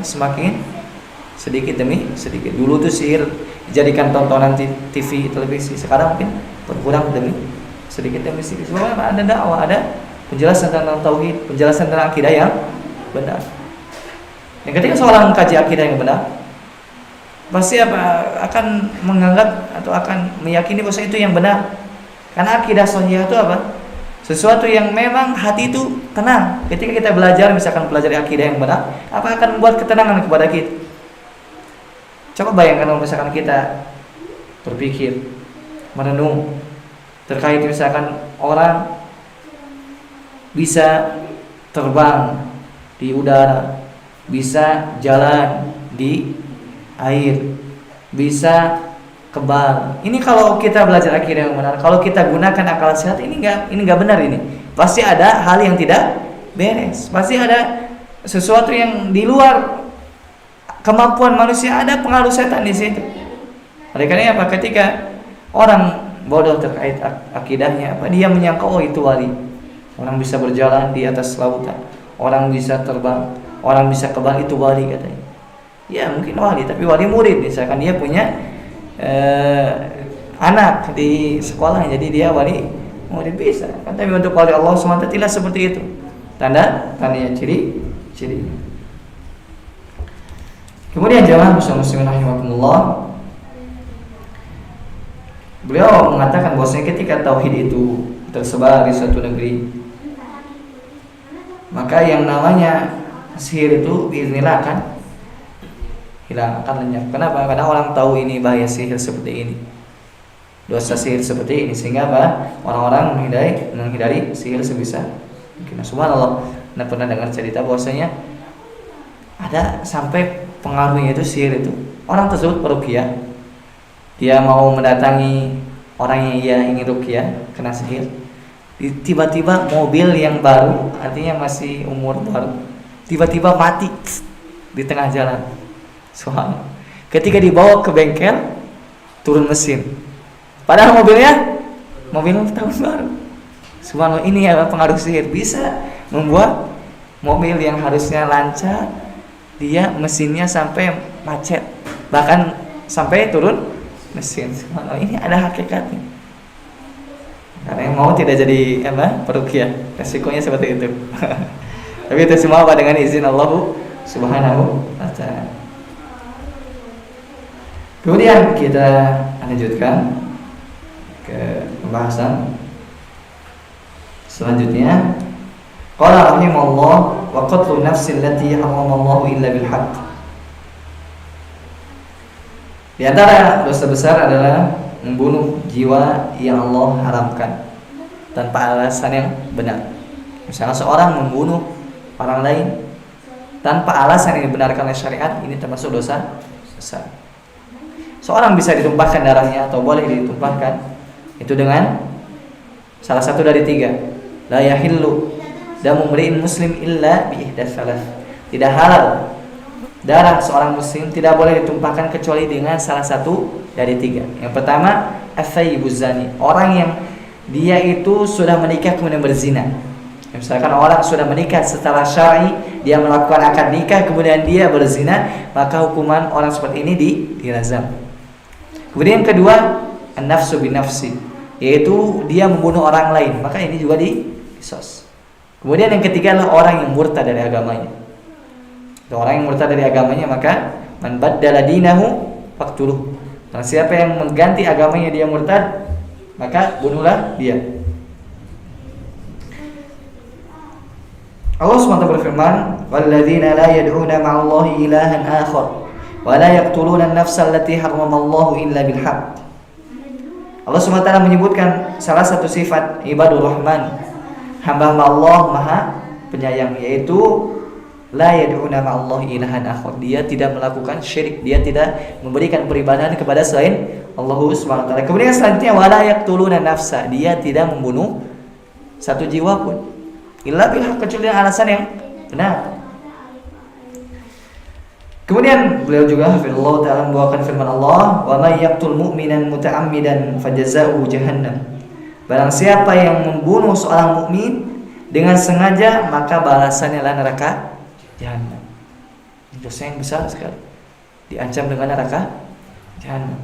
semakin sedikit demi sedikit. Dulu tuh sihir dijadikan tontonan TV, televisi. Sekarang mungkin berkurang sedikit demi sedikit. Sebab ada dakwah, ada penjelasan tentang tauhid, penjelasan tentang akidah yang benar. Dan ketika seorang mengkaji akidah yang benar, pasti akan menganggap atau akan meyakini bahwa itu yang benar. Karena akidah sahih itu apa? Sesuatu yang memang hati itu tenang. Ketika kita belajar, misalkan pelajari akidah yang benar, apa akan membuat ketenangan kepada kita. Coba bayangkan kalau misalkan kita berpikir, merenung terkait misalkan orang bisa terbang di udara, bisa jalan di air, bisa kebal. Ini kalau kita belajar akidah yang benar, kalau kita gunakan akal sehat, ini enggak benar ini. Pasti ada hal yang tidak beres. Pasti ada sesuatu yang di luar kemampuan manusia, ada pengaruh setan di situ. Oleh karena apa? Ketika orang bodoh terkait akidahnya, apa dia menyangka oh itu wali. Orang bisa berjalan di atas lautan, orang bisa terbang, orang bisa kebal, itu wali katanya. Ya mungkin wali, tapi wali murid. Misalkan dia punya anak di sekolah, jadi dia wali murid bisa. Kan tapi untuk wali Allah SWT tidak seperti itu. Tandanya ciri. Kemudian jamaah muslimin rahimakumullah, beliau mengatakan bahwasanya ketika tauhid itu tersebar di suatu negeri, maka yang namanya sihir itu biiznillah akan hilang, akan lenyap. Kenapa? Karena orang tahu ini bahaya sihir seperti ini, dosa sihir seperti ini, sehingga apa? Orang-orang menghindari sihir sebisa mungkin. Subhanallah, Anda pernah dengar cerita bahwasanya ada sampai pengaruhnya itu sihir itu. Orang tersebut peruqyah, dia mau mendatangi orang yang ia ingin ruqyah kena sihir. Tiba-tiba mobil yang baru, artinya masih umur baru, tiba-tiba mati di tengah jalan. Subhanallah. Ketika dibawa ke bengkel, turun mesin. Padahal mobil tahun baru. Subhanallah, ini adalah pengaruh sihir, bisa membuat mobil yang harusnya lancar, dia mesinnya sampai macet, bahkan sampai turun mesin. Subhanallah, ini ada hakikatnya. Karena yang mau tidak jadi peruqyah, resikonya seperti itu. Tapi itu semua apa dengan izin Allah Subhanahu wa ta'ala. Kemudian kita lanjutkan ke pembahasan selanjutnya. Qala rahimahullah wa qatlu nafsin allati haramallahu illa bil haqq. Di antara dosa besar adalah membunuh jiwa yang Allah haramkan tanpa alasan yang benar. Misalnya seorang membunuh orang lain tanpa alasan yang dibenarkan oleh syariat, ini termasuk dosa besar. Seorang bisa ditumpahkan darahnya atau boleh ditumpahkan itu dengan salah satu dari tiga. La yahillu damu mri'in muslim illa bi ihdas salas. Tidak halal darah seorang muslim, tidak boleh ditumpahkan kecuali dengan salah satu dari tiga. Yang pertama, as-sayyibuz zani, orang yang dia itu sudah menikah kemudian berzina. Misalkan orang sudah menikah secara syar'i, dia melakukan akad nikah kemudian dia berzina, maka hukuman orang seperti ini dirajam. Kemudian yang kedua, an-nafsu bin-nafsi, yaitu dia membunuh orang lain, maka ini juga diqisas. Kemudian yang ketiga adalah orang yang murtad dari agamanya. Orang yang murtad dari agamanya, maka man baddala dinahu faqtuluh. Karena siapa yang mengganti agamanya dia murtad, maka bunuhlah dia. Allah SWT berfirman, walladzina la yad'una ma'allahi ilahan akhar wa la yaqtuluna an-nafsa allati harramallahu illa bil haqq. Allah SWT menyebutkan salah satu sifat ibadur rahman, hamba Allah Maha Penyayang, yaitu la yad'una ma'allahi ilahan akhar. Dia tidak melakukan syirik, dia tidak memberikan peribadahan kepada selain Allah Subhanahu wa taala. Kemudian selanjutnya wala yaqtuluna nafsa, dia tidak membunuh satu jiwa pun illa bil haqq, kecuali dengan alasan yang benar. Kemudian beliau juga Allah taala membawakan firman Allah, wa may yaqtul mu'minan muta'ammidan fajazaohu jahannam. Barang siapa yang membunuh seorang mukmin dengan sengaja, maka balasannya adalah neraka Jahannam. Dosa yang besar sekali, diancam dengan neraka Jahannam.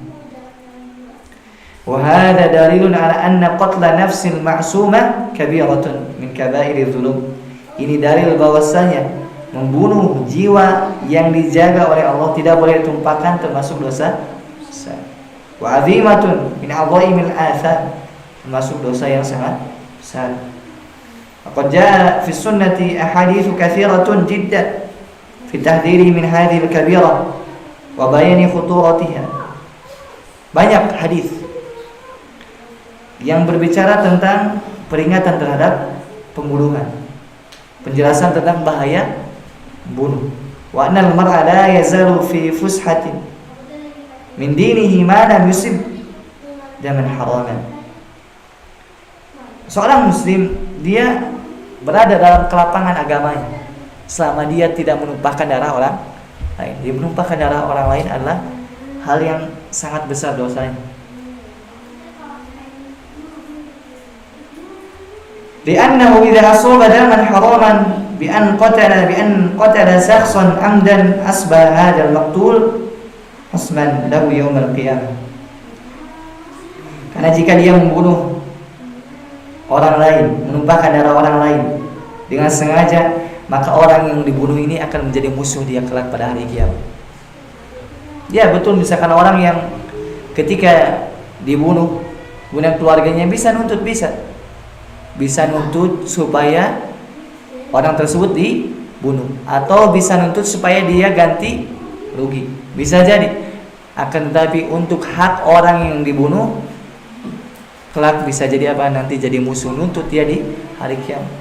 Wa hadha dalilun ala anna qatla nafsil ma'sumah kabiratun min kaba'iri dzunub. Ini dalil bahwasanya membunuh jiwa yang dijaga oleh Allah tidak boleh ditumpahkan, termasuk dosa besar. Wa 'azimatun min 'adhaimil atham, termasuk dosa yang sangat besar. Qad jaa fi sunnati ahadits katsiratun jiddan fi tahdhiri min hadhihi al-kabirah wa bayani khuturatiha. Banyak hadis yang berbicara tentang peringatan terhadap pembunuhan, penjelasan tentang bahaya bunuh. Wa annal mar'a la yazalu fi fushatin min dinihi ma lam yusib daman haraman. Seorang muslim dia berada dalam kelapangan agamanya selama dia tidak menumpahkan darah orang lain. Dia menumpahkan darah orang lain adalah hal yang sangat besar dosanya. Li'annahu idza asaba daman haraman bi an qatala shakhsan amdan asbah hadzal maqtul asman lahu yaumil qiyamah. Karena jika dia membunuh orang lain, menumpahkan darah orang lain dengan sengaja, maka orang yang dibunuh ini akan menjadi musuh dia kelak pada hari kiamat. Ya betul, misalkan orang yang ketika dibunuh, kemudian keluarganya bisa nuntut supaya orang tersebut dibunuh, atau bisa nuntut supaya dia ganti rugi, bisa jadi. Akan tetapi untuk hak orang yang dibunuh kelak bisa jadi apa? Nanti jadi musuh, nuntut dia di hari kiamat.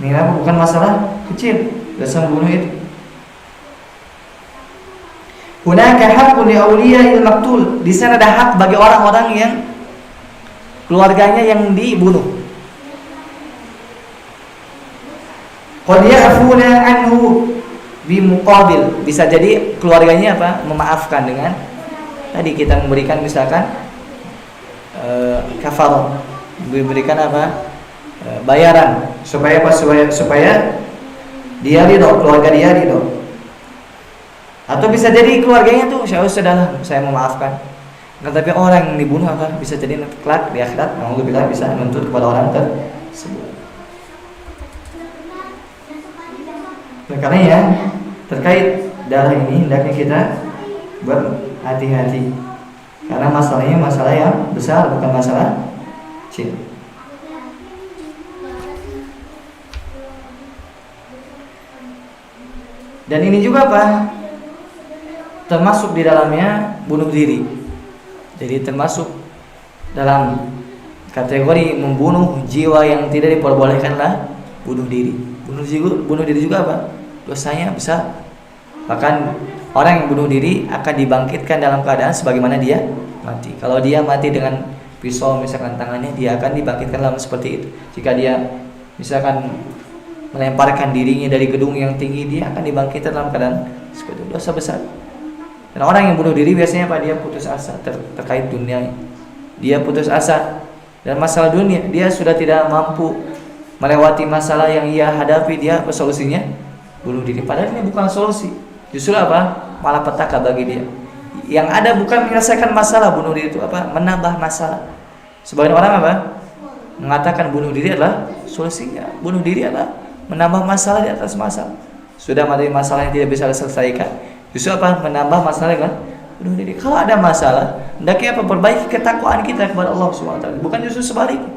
Ini bukan masalah kecil, dosa membunuh itu. Hunaka haqqun li awliya'il maqtul. Di sana ada hak bagi orang-orang yang keluarganya yang dibunuh. Qad ya'funa anhu bi muqabil. Bisa jadi keluarganya apa? Memaafkan dengan tadi kita memberikan misalkan kafarah, diberikan apa? Bayaran supaya dia ridho, keluarga dia ridho. Atau bisa jadi keluarganya tuh saya memaafkan. Tetapi orang yang dibunuh apa? Bisa jadi kelak di akhirat alhamdulillah bisa menuntut kepada orang tersebut. Karena ya terkait darah ini hendaknya kita berhati-hati. Karena masalahnya masalah yang besar, bukan masalah kecil. Dan ini juga apa? Termasuk di dalamnya bunuh diri. Jadi termasuk dalam kategori membunuh jiwa yang tidak diperbolehkanlah bunuh diri. Bunuh diri juga apa? Dosanya besar. Bahkan orang yang bunuh diri akan dibangkitkan dalam keadaan sebagaimana dia mati. Kalau dia mati dengan pisau misalkan tangannya, dia akan dibangkitkan dalam seperti itu. Jika dia misalkan melemparkan dirinya dari gedung yang tinggi, dia akan dibangkitkan dalam keadaan seperti itu. Dosa besar. Dan orang yang bunuh diri biasanya apa? Dia putus asa terkait dunia. Dia putus asa dan masalah dunia. Dia sudah tidak mampu melewati masalah yang ia hadapi. Dia apa solusinya? Bunuh diri. Padahal ini bukan solusi. Justru apa? Malapetaka bagi dia. Yang ada bukan menyelesaikan masalah, bunuh diri itu apa? Menambah masalah. Sebagian orang apa? Mengatakan bunuh diri adalah solusinya. Bunuh diri adalah menambah masalah di atas masalah. Sudah ada masalah yang tidak bisa diselesaikan. Justru apa? Menambah masalah kan? Bunuh diri. Kalau ada masalah, hendaknya apa? Perbaiki ketakwaan kita kepada Allah SWT. Bukan justru sebaliknya.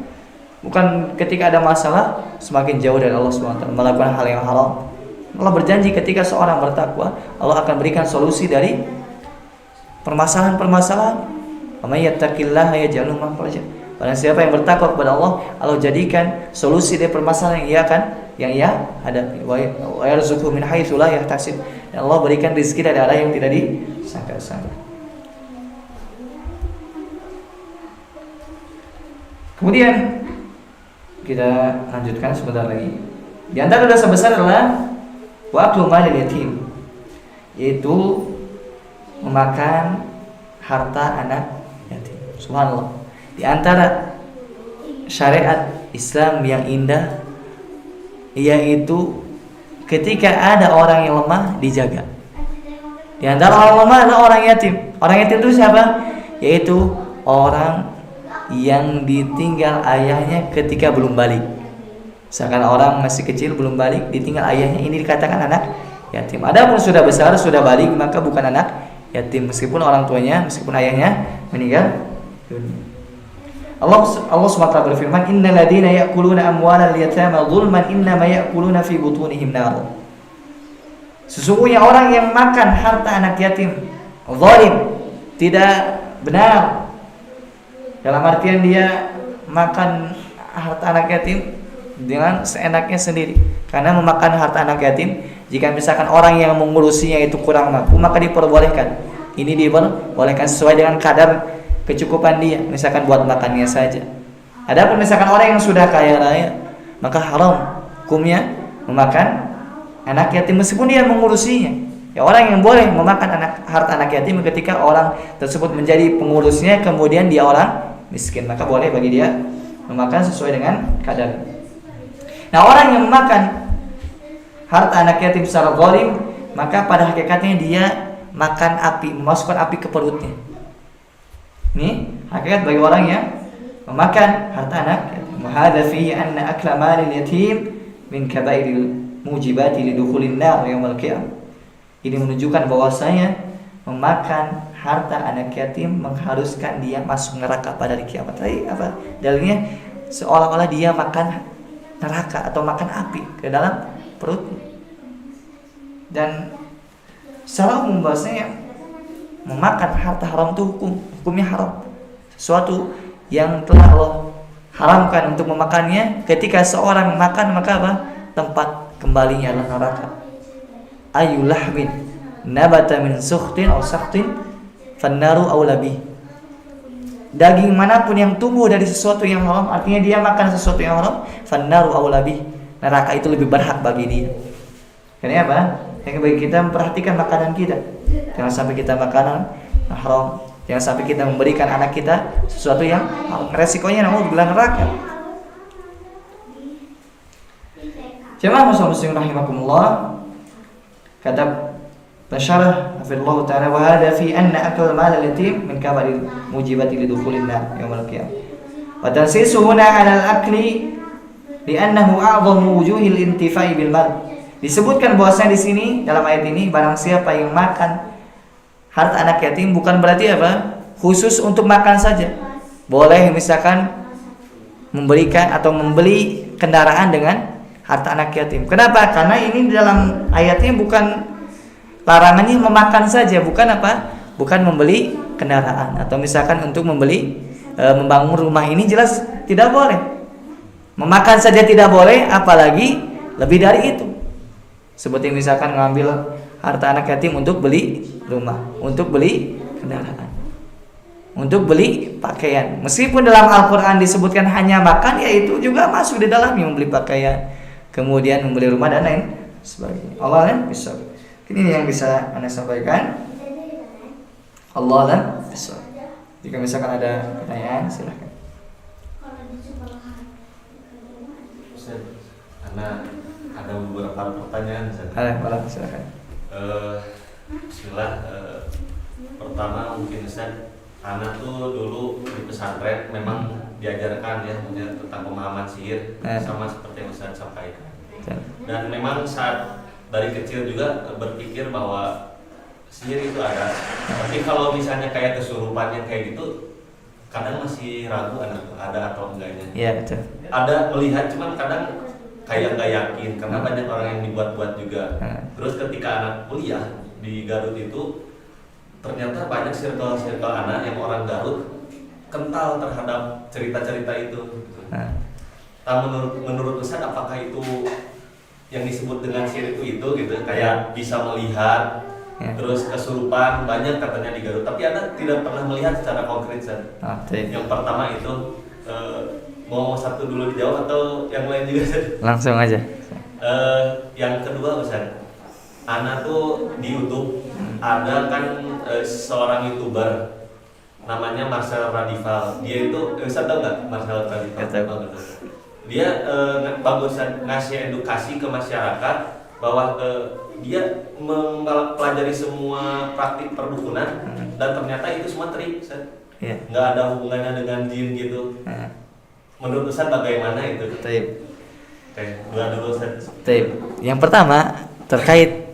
Bukan ketika ada masalah semakin jauh dari Allah SWT, melakukan hal yang haram. Allah berjanji ketika seorang bertakwa, Allah akan berikan solusi dari permasalahan-permasalahan. Wa may yattaqillaha yaj'al lahu makhraja. Barang siapa yang bertakwa kepada Allah, Allah jadikan solusi dari permasalahan yang ia hadapi. Wa yarzuqhu min haitsu la yahtasib. Dan Allah berikan rezeki dari arah yang tidak disangka-sangka. Kemudian kita lanjutkan sebentar lagi. Di antara dosa besar adalah waktu malil yatim, yaitu memakan harta anak yatim. Subhanallah. Di antara syariat Islam yang indah, yaitu ketika ada orang yang lemah dijaga. Di antara orang lemah adalah orang yatim. Orang yatim itu siapa? Yaitu orang yang ditinggal ayahnya ketika belum balik. Misalkan orang masih kecil belum balik, ditinggal ayahnya, ini dikatakan anak yatim. Adapun sudah besar, sudah balik, maka bukan anak yatim meskipun orang tuanya, meskipun ayahnya meninggal dunia. Allah SWT berfirman, innal ladzina ya'kuluna amwalal yatama zulman innama ya'kuluna fi butunihim nar. Sesungguhnya orang yang makan harta anak yatim zalim, tidak benar. Dalam artian dia makan harta anak yatim dengan seenaknya sendiri. Karena memakan harta anak yatim, jika misalkan orang yang mengurusinya itu kurang mampu, maka diperbolehkan. Ini diperbolehkan sesuai dengan kadar kecukupan dia, misalkan buat makannya saja. Adapun misalkan orang yang sudah kaya raya, maka haram hukumnya memakan anak yatim meskipun dia mengurusinya. Ya, orang yang boleh memakan harta anak yatim ketika orang tersebut menjadi pengurusnya, kemudian dia orang miskin, maka boleh bagi dia memakan sesuai dengan kadar. Nah, orang yang memakan harta anak yatim secara zalim, maka pada hakikatnya dia makan api, memasukkan api ke perutnya. Ini hakikat bagi orang yang memakan harta anak yatim. Wa hadza fihi anna akla malil yatim min kaba'iril mujibati lidukhulin nar yaumil qiyamah. Ini menunjukkan bahwasanya memakan harta anak yatim mengharuskan dia masuk neraka pada hari kiamat. Tapi apa dalilnya? Seolah-olah dia makan neraka atau makan api ke dalam perut. Dan secara umum bahwasanya memakan harta haram itu hukumnya haram. Sesuatu yang telah Allah haramkan untuk memakannya, ketika seorang makan maka apa? Tempat kembalinya adalah neraka. Ayu lahmin nabata min sukhtin aw sakhtin fannaru aula bih. Daging manapun yang tumbuh dari sesuatu yang haram, artinya dia makan sesuatu yang haram, fannaru aula bih. Neraka itu lebih berhak bagi dia. Karena apa? Yang bagi kita memperhatikan makanan kita. Jangan sampai kita makanan haram, jangan sampai kita memberikan anak kita sesuatu yang haram. Resikonya naudzubillah neraka. Jemaah muslim rahimakumullah. Kata Basyarah hafizallahu ta'ala, wa hadha fi anna akal mal al-yatim min kabaril mujibati lidukhulin nar yaumil qiyamah. Wa tansisu huna 'ala al-akli li'annahu a'dhamu wujuhil intifa'i bil mal. Disebutkan bahwasanya di sini dalam ayat ini barang siapa yang makan harta anak yatim bukan berarti apa? Khusus untuk makan saja. Boleh misalkan memberikan atau membeli kendaraan dengan harta anak yatim. Kenapa? Karena ini dalam ayatnya bukan larangannya memakan saja, bukan apa? Bukan membeli kendaraan atau misalkan untuk membeli membangun rumah, ini jelas tidak boleh. Memakan saja tidak boleh, apalagi lebih dari itu. Seperti misalkan ngambil harta anak yatim untuk beli rumah, untuk beli kendaraan, untuk beli pakaian. Meskipun dalam Al-Quran disebutkan hanya makan, ya itu juga masuk di dalamnya, membeli pakaian, kemudian membeli rumah dan lain sebagainya. Allah alam bisa. Ini yang bisa Anda sampaikan. Allah alam bisa. Jika misalkan ada pertanyaan, silahkan. Karena ada beberapa pertanyaan. Silahkan. Bismillah. Pertama mungkin Ustaz, anak tuh dulu di pesantren memang diajarkan ya tentang pemahaman sihir, sama seperti yang Ustaz sampaikan. Dan memang saat dari kecil juga berpikir bahwa sihir itu ada. Tapi kalau misalnya kayak kesurupan yang kayak gitu, kadang masih ragu anak ada atau enggaknya. Iya, betul. Ada melihat, cuman kadang kayak nggak yakin karena banyak orang yang dibuat-buat juga. Terus ketika anak kuliah di Garut itu, ternyata banyak circle anak yang orang Garut kental terhadap cerita-cerita itu. Nah, menurut Ustaz, apakah itu yang disebut dengan sihir itu gitu, kayak bisa melihat, terus kesurupan banyak katanya di Garut, tapi Anda tidak pernah melihat secara konkret Ustaz. Yang pertama itu mau satu dulu dijawab atau yang lain juga Ustaz? Langsung aja. Yang kedua Ustaz, Ana tuh di YouTube ada kan seorang YouTuber namanya Marcel Radival. Dia itu Ustaz tahu nggak Marcel Radival? Dia bagus ngasih edukasi ke masyarakat bahwa dia mempelajari semua praktik perdukunan dan ternyata itu semua trik, nggak ada hubungannya dengan jin gitu. Menurut Ustaz bagaimana itu? Oke, dua Ustaz. Yang pertama terkait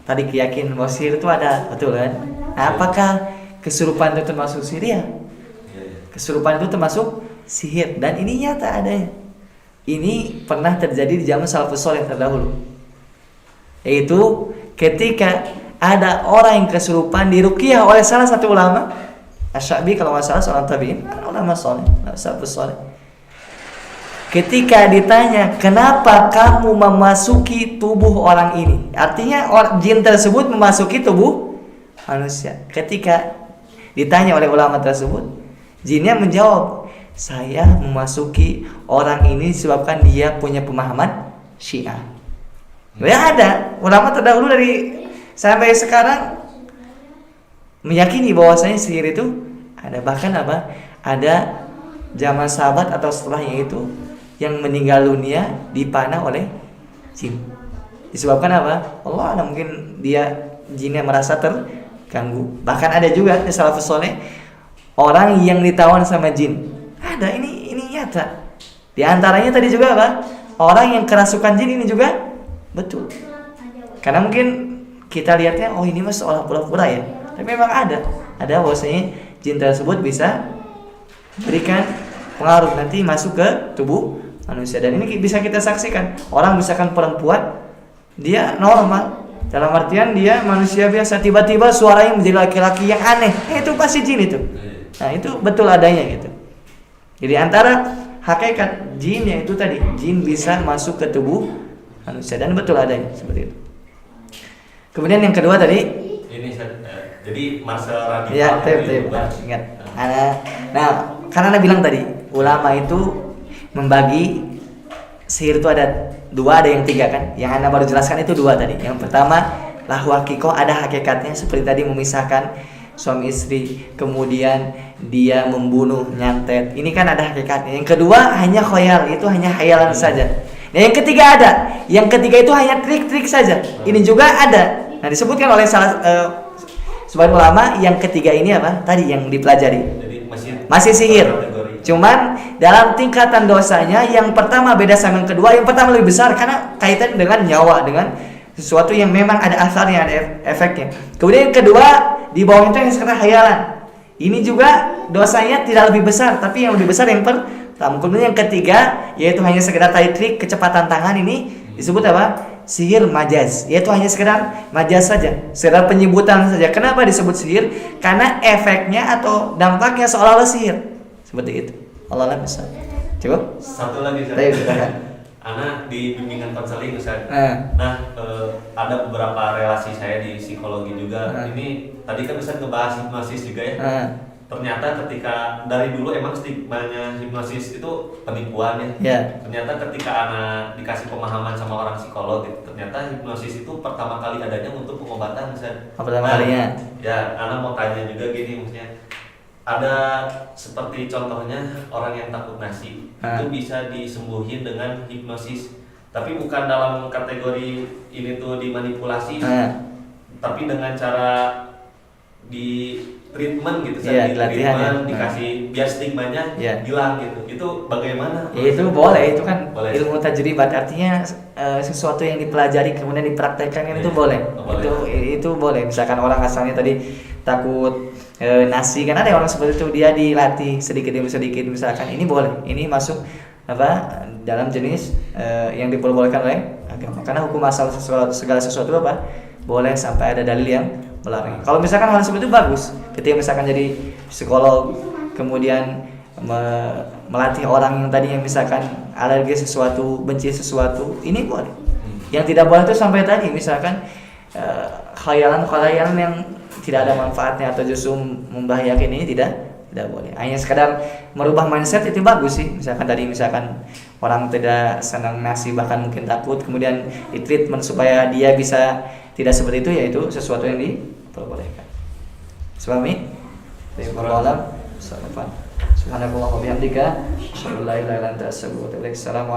tadi keyakinan bahwa sihir itu ada, betul kan? Nah, apakah kesurupan itu termasuk sihir ya? Kesurupan itu termasuk sihir dan ini nyata adanya. Ini pernah terjadi di zaman salafus saleh terdahulu. Yaitu ketika ada orang yang kesurupan diruqyah oleh salah satu ulama, Asy-Sya'bi kalau nggak salah, seorang tabi'in, ulama saleh, salafus saleh. Ketika ditanya, "Kenapa kamu memasuki tubuh orang ini?" Artinya jin tersebut memasuki tubuh manusia. Ketika ditanya oleh ulama tersebut, jinnya menjawab, "Saya memasuki orang ini disebabkan dia punya pemahaman Syiah." Ya ada ulama terdahulu dari sampai sekarang meyakini bahwasanya sihir itu ada, bahkan apa? Ada zaman sahabat atau setelahnya itu yang meninggal dunia dipanah oleh jin. Disebabkan apa? Allah mungkin dia jinnya merasa terganggu. Bahkan ada juga di salafus saleh orang yang ditawan sama jin. Ada, ini nyata. Di antaranya tadi juga apa? Orang yang kerasukan jin ini juga betul. Karena mungkin kita lihatnya oh ini mah seolah pura-pura ya. Tapi memang ada bahwasanya jin tersebut bisa berikan pengaruh nanti masuk ke tubuh manusia, dan ini bisa kita saksikan. Orang misalkan perempuan dia normal dalam artian dia manusia biasa, tiba-tiba suaranya menjadi laki-laki yang aneh, itu pasti jin itu. Nah itu betul adanya gitu. Jadi antara hakikat jin yaitu tadi jin bisa masuk ke tubuh manusia dan betul adanya seperti itu. Kemudian yang kedua tadi ini jadi Marcel radikal ya, ingat. Nah, karena Anda bilang tadi ulama itu membagi sihir itu ada dua, ada yang tiga kan? Yang Anda baru jelaskan itu dua tadi. Yang pertama lahu hakikoh, ada hakikatnya seperti tadi memisahkan suami istri, kemudian dia membunuh, nyantet. Ini kan ada hakikatnya. Yang kedua hanya khoyal, itu hanya khayalan saja. Nah, yang ketiga ada. Yang ketiga itu hanya trik-trik saja. Ini juga ada. Nah, disebutkan oleh sebagian ulama yang ketiga ini apa? Tadi yang dipelajari. Jadi masih sihir. Cuman dalam tingkatan dosanya yang pertama beda sama yang kedua. Yang pertama lebih besar karena kaitan dengan nyawa, dengan sesuatu yang memang ada asarnya, ada efeknya. Kemudian yang kedua di bawah itu yang sekedar khayalan. Ini juga dosanya tidak lebih besar, tapi yang lebih besar yang pertama. Kemudian yang ketiga yaitu hanya sekedar tadi trik kecepatan tangan, ini disebut apa? Sihir majaz, yaitu hanya sekedar majaz saja, sekedar penyebutan saja. Kenapa disebut sihir? Karena efeknya atau dampaknya seolah-olah sihir. Seperti itu. Allah bisa. Cukup? Satu lagi Ustaz. Ana di bimbingan konseling Ustaz. Nah, ada beberapa relasi saya di psikologi juga. Ini tadi kan Ustaz ngebahas hipnosis juga ya. Ternyata ketika dari dulu emang stigmanya hipnosis itu penipuan ya. Yeah. Ternyata ketika Ana dikasih pemahaman sama orang psikolog, ternyata hipnosis itu pertama kali adanya untuk pengobatan Ustaz. Pertama kalinya. Ya, Ana mau tanya juga gini, maksudnya ada seperti contohnya orang yang takut nasi itu bisa disembuhin dengan hipnosis, tapi bukan dalam kategori ini tuh dimanipulasi, tapi dengan cara di treatment gitu, di treatment dikasih biar stigmanya hilang gitu. Itu bagaimana? Itu boleh, itu kan boleh. Ilmu tajribat, artinya sesuatu yang dipelajari kemudian dipraktekkan kan itu boleh. Itu boleh. Misalkan orang asalnya tadi takut nasi, kan ada orang seperti itu, dia dilatih sedikit demi sedikit, misalkan ini boleh, ini masuk apa dalam jenis yang diperbolehkan oleh agama, karena hukum asal segala sesuatu apa boleh sampai ada dalil yang melarang. Kalau misalkan hal seperti itu bagus, ketika misalkan jadi psikolog kemudian melatih orang yang tadinya misalkan alergi sesuatu, benci sesuatu, ini boleh. Yang tidak boleh itu sampai tadi misalkan khayalan yang tidak ada manfaatnya atau justru membahayakan, ini tidak boleh. Hanya sekadar merubah mindset itu bagus sih. Misalkan tadi orang tidak senang nasi, bahkan mungkin takut, kemudian di treatment supaya dia bisa tidak seperti itu, yaitu sesuatu yang diperbolehkan. Suami, subhanallah wa bihamdika, asyhadu an la ilaha illa anta astaghfiruka wa atubu ilaik.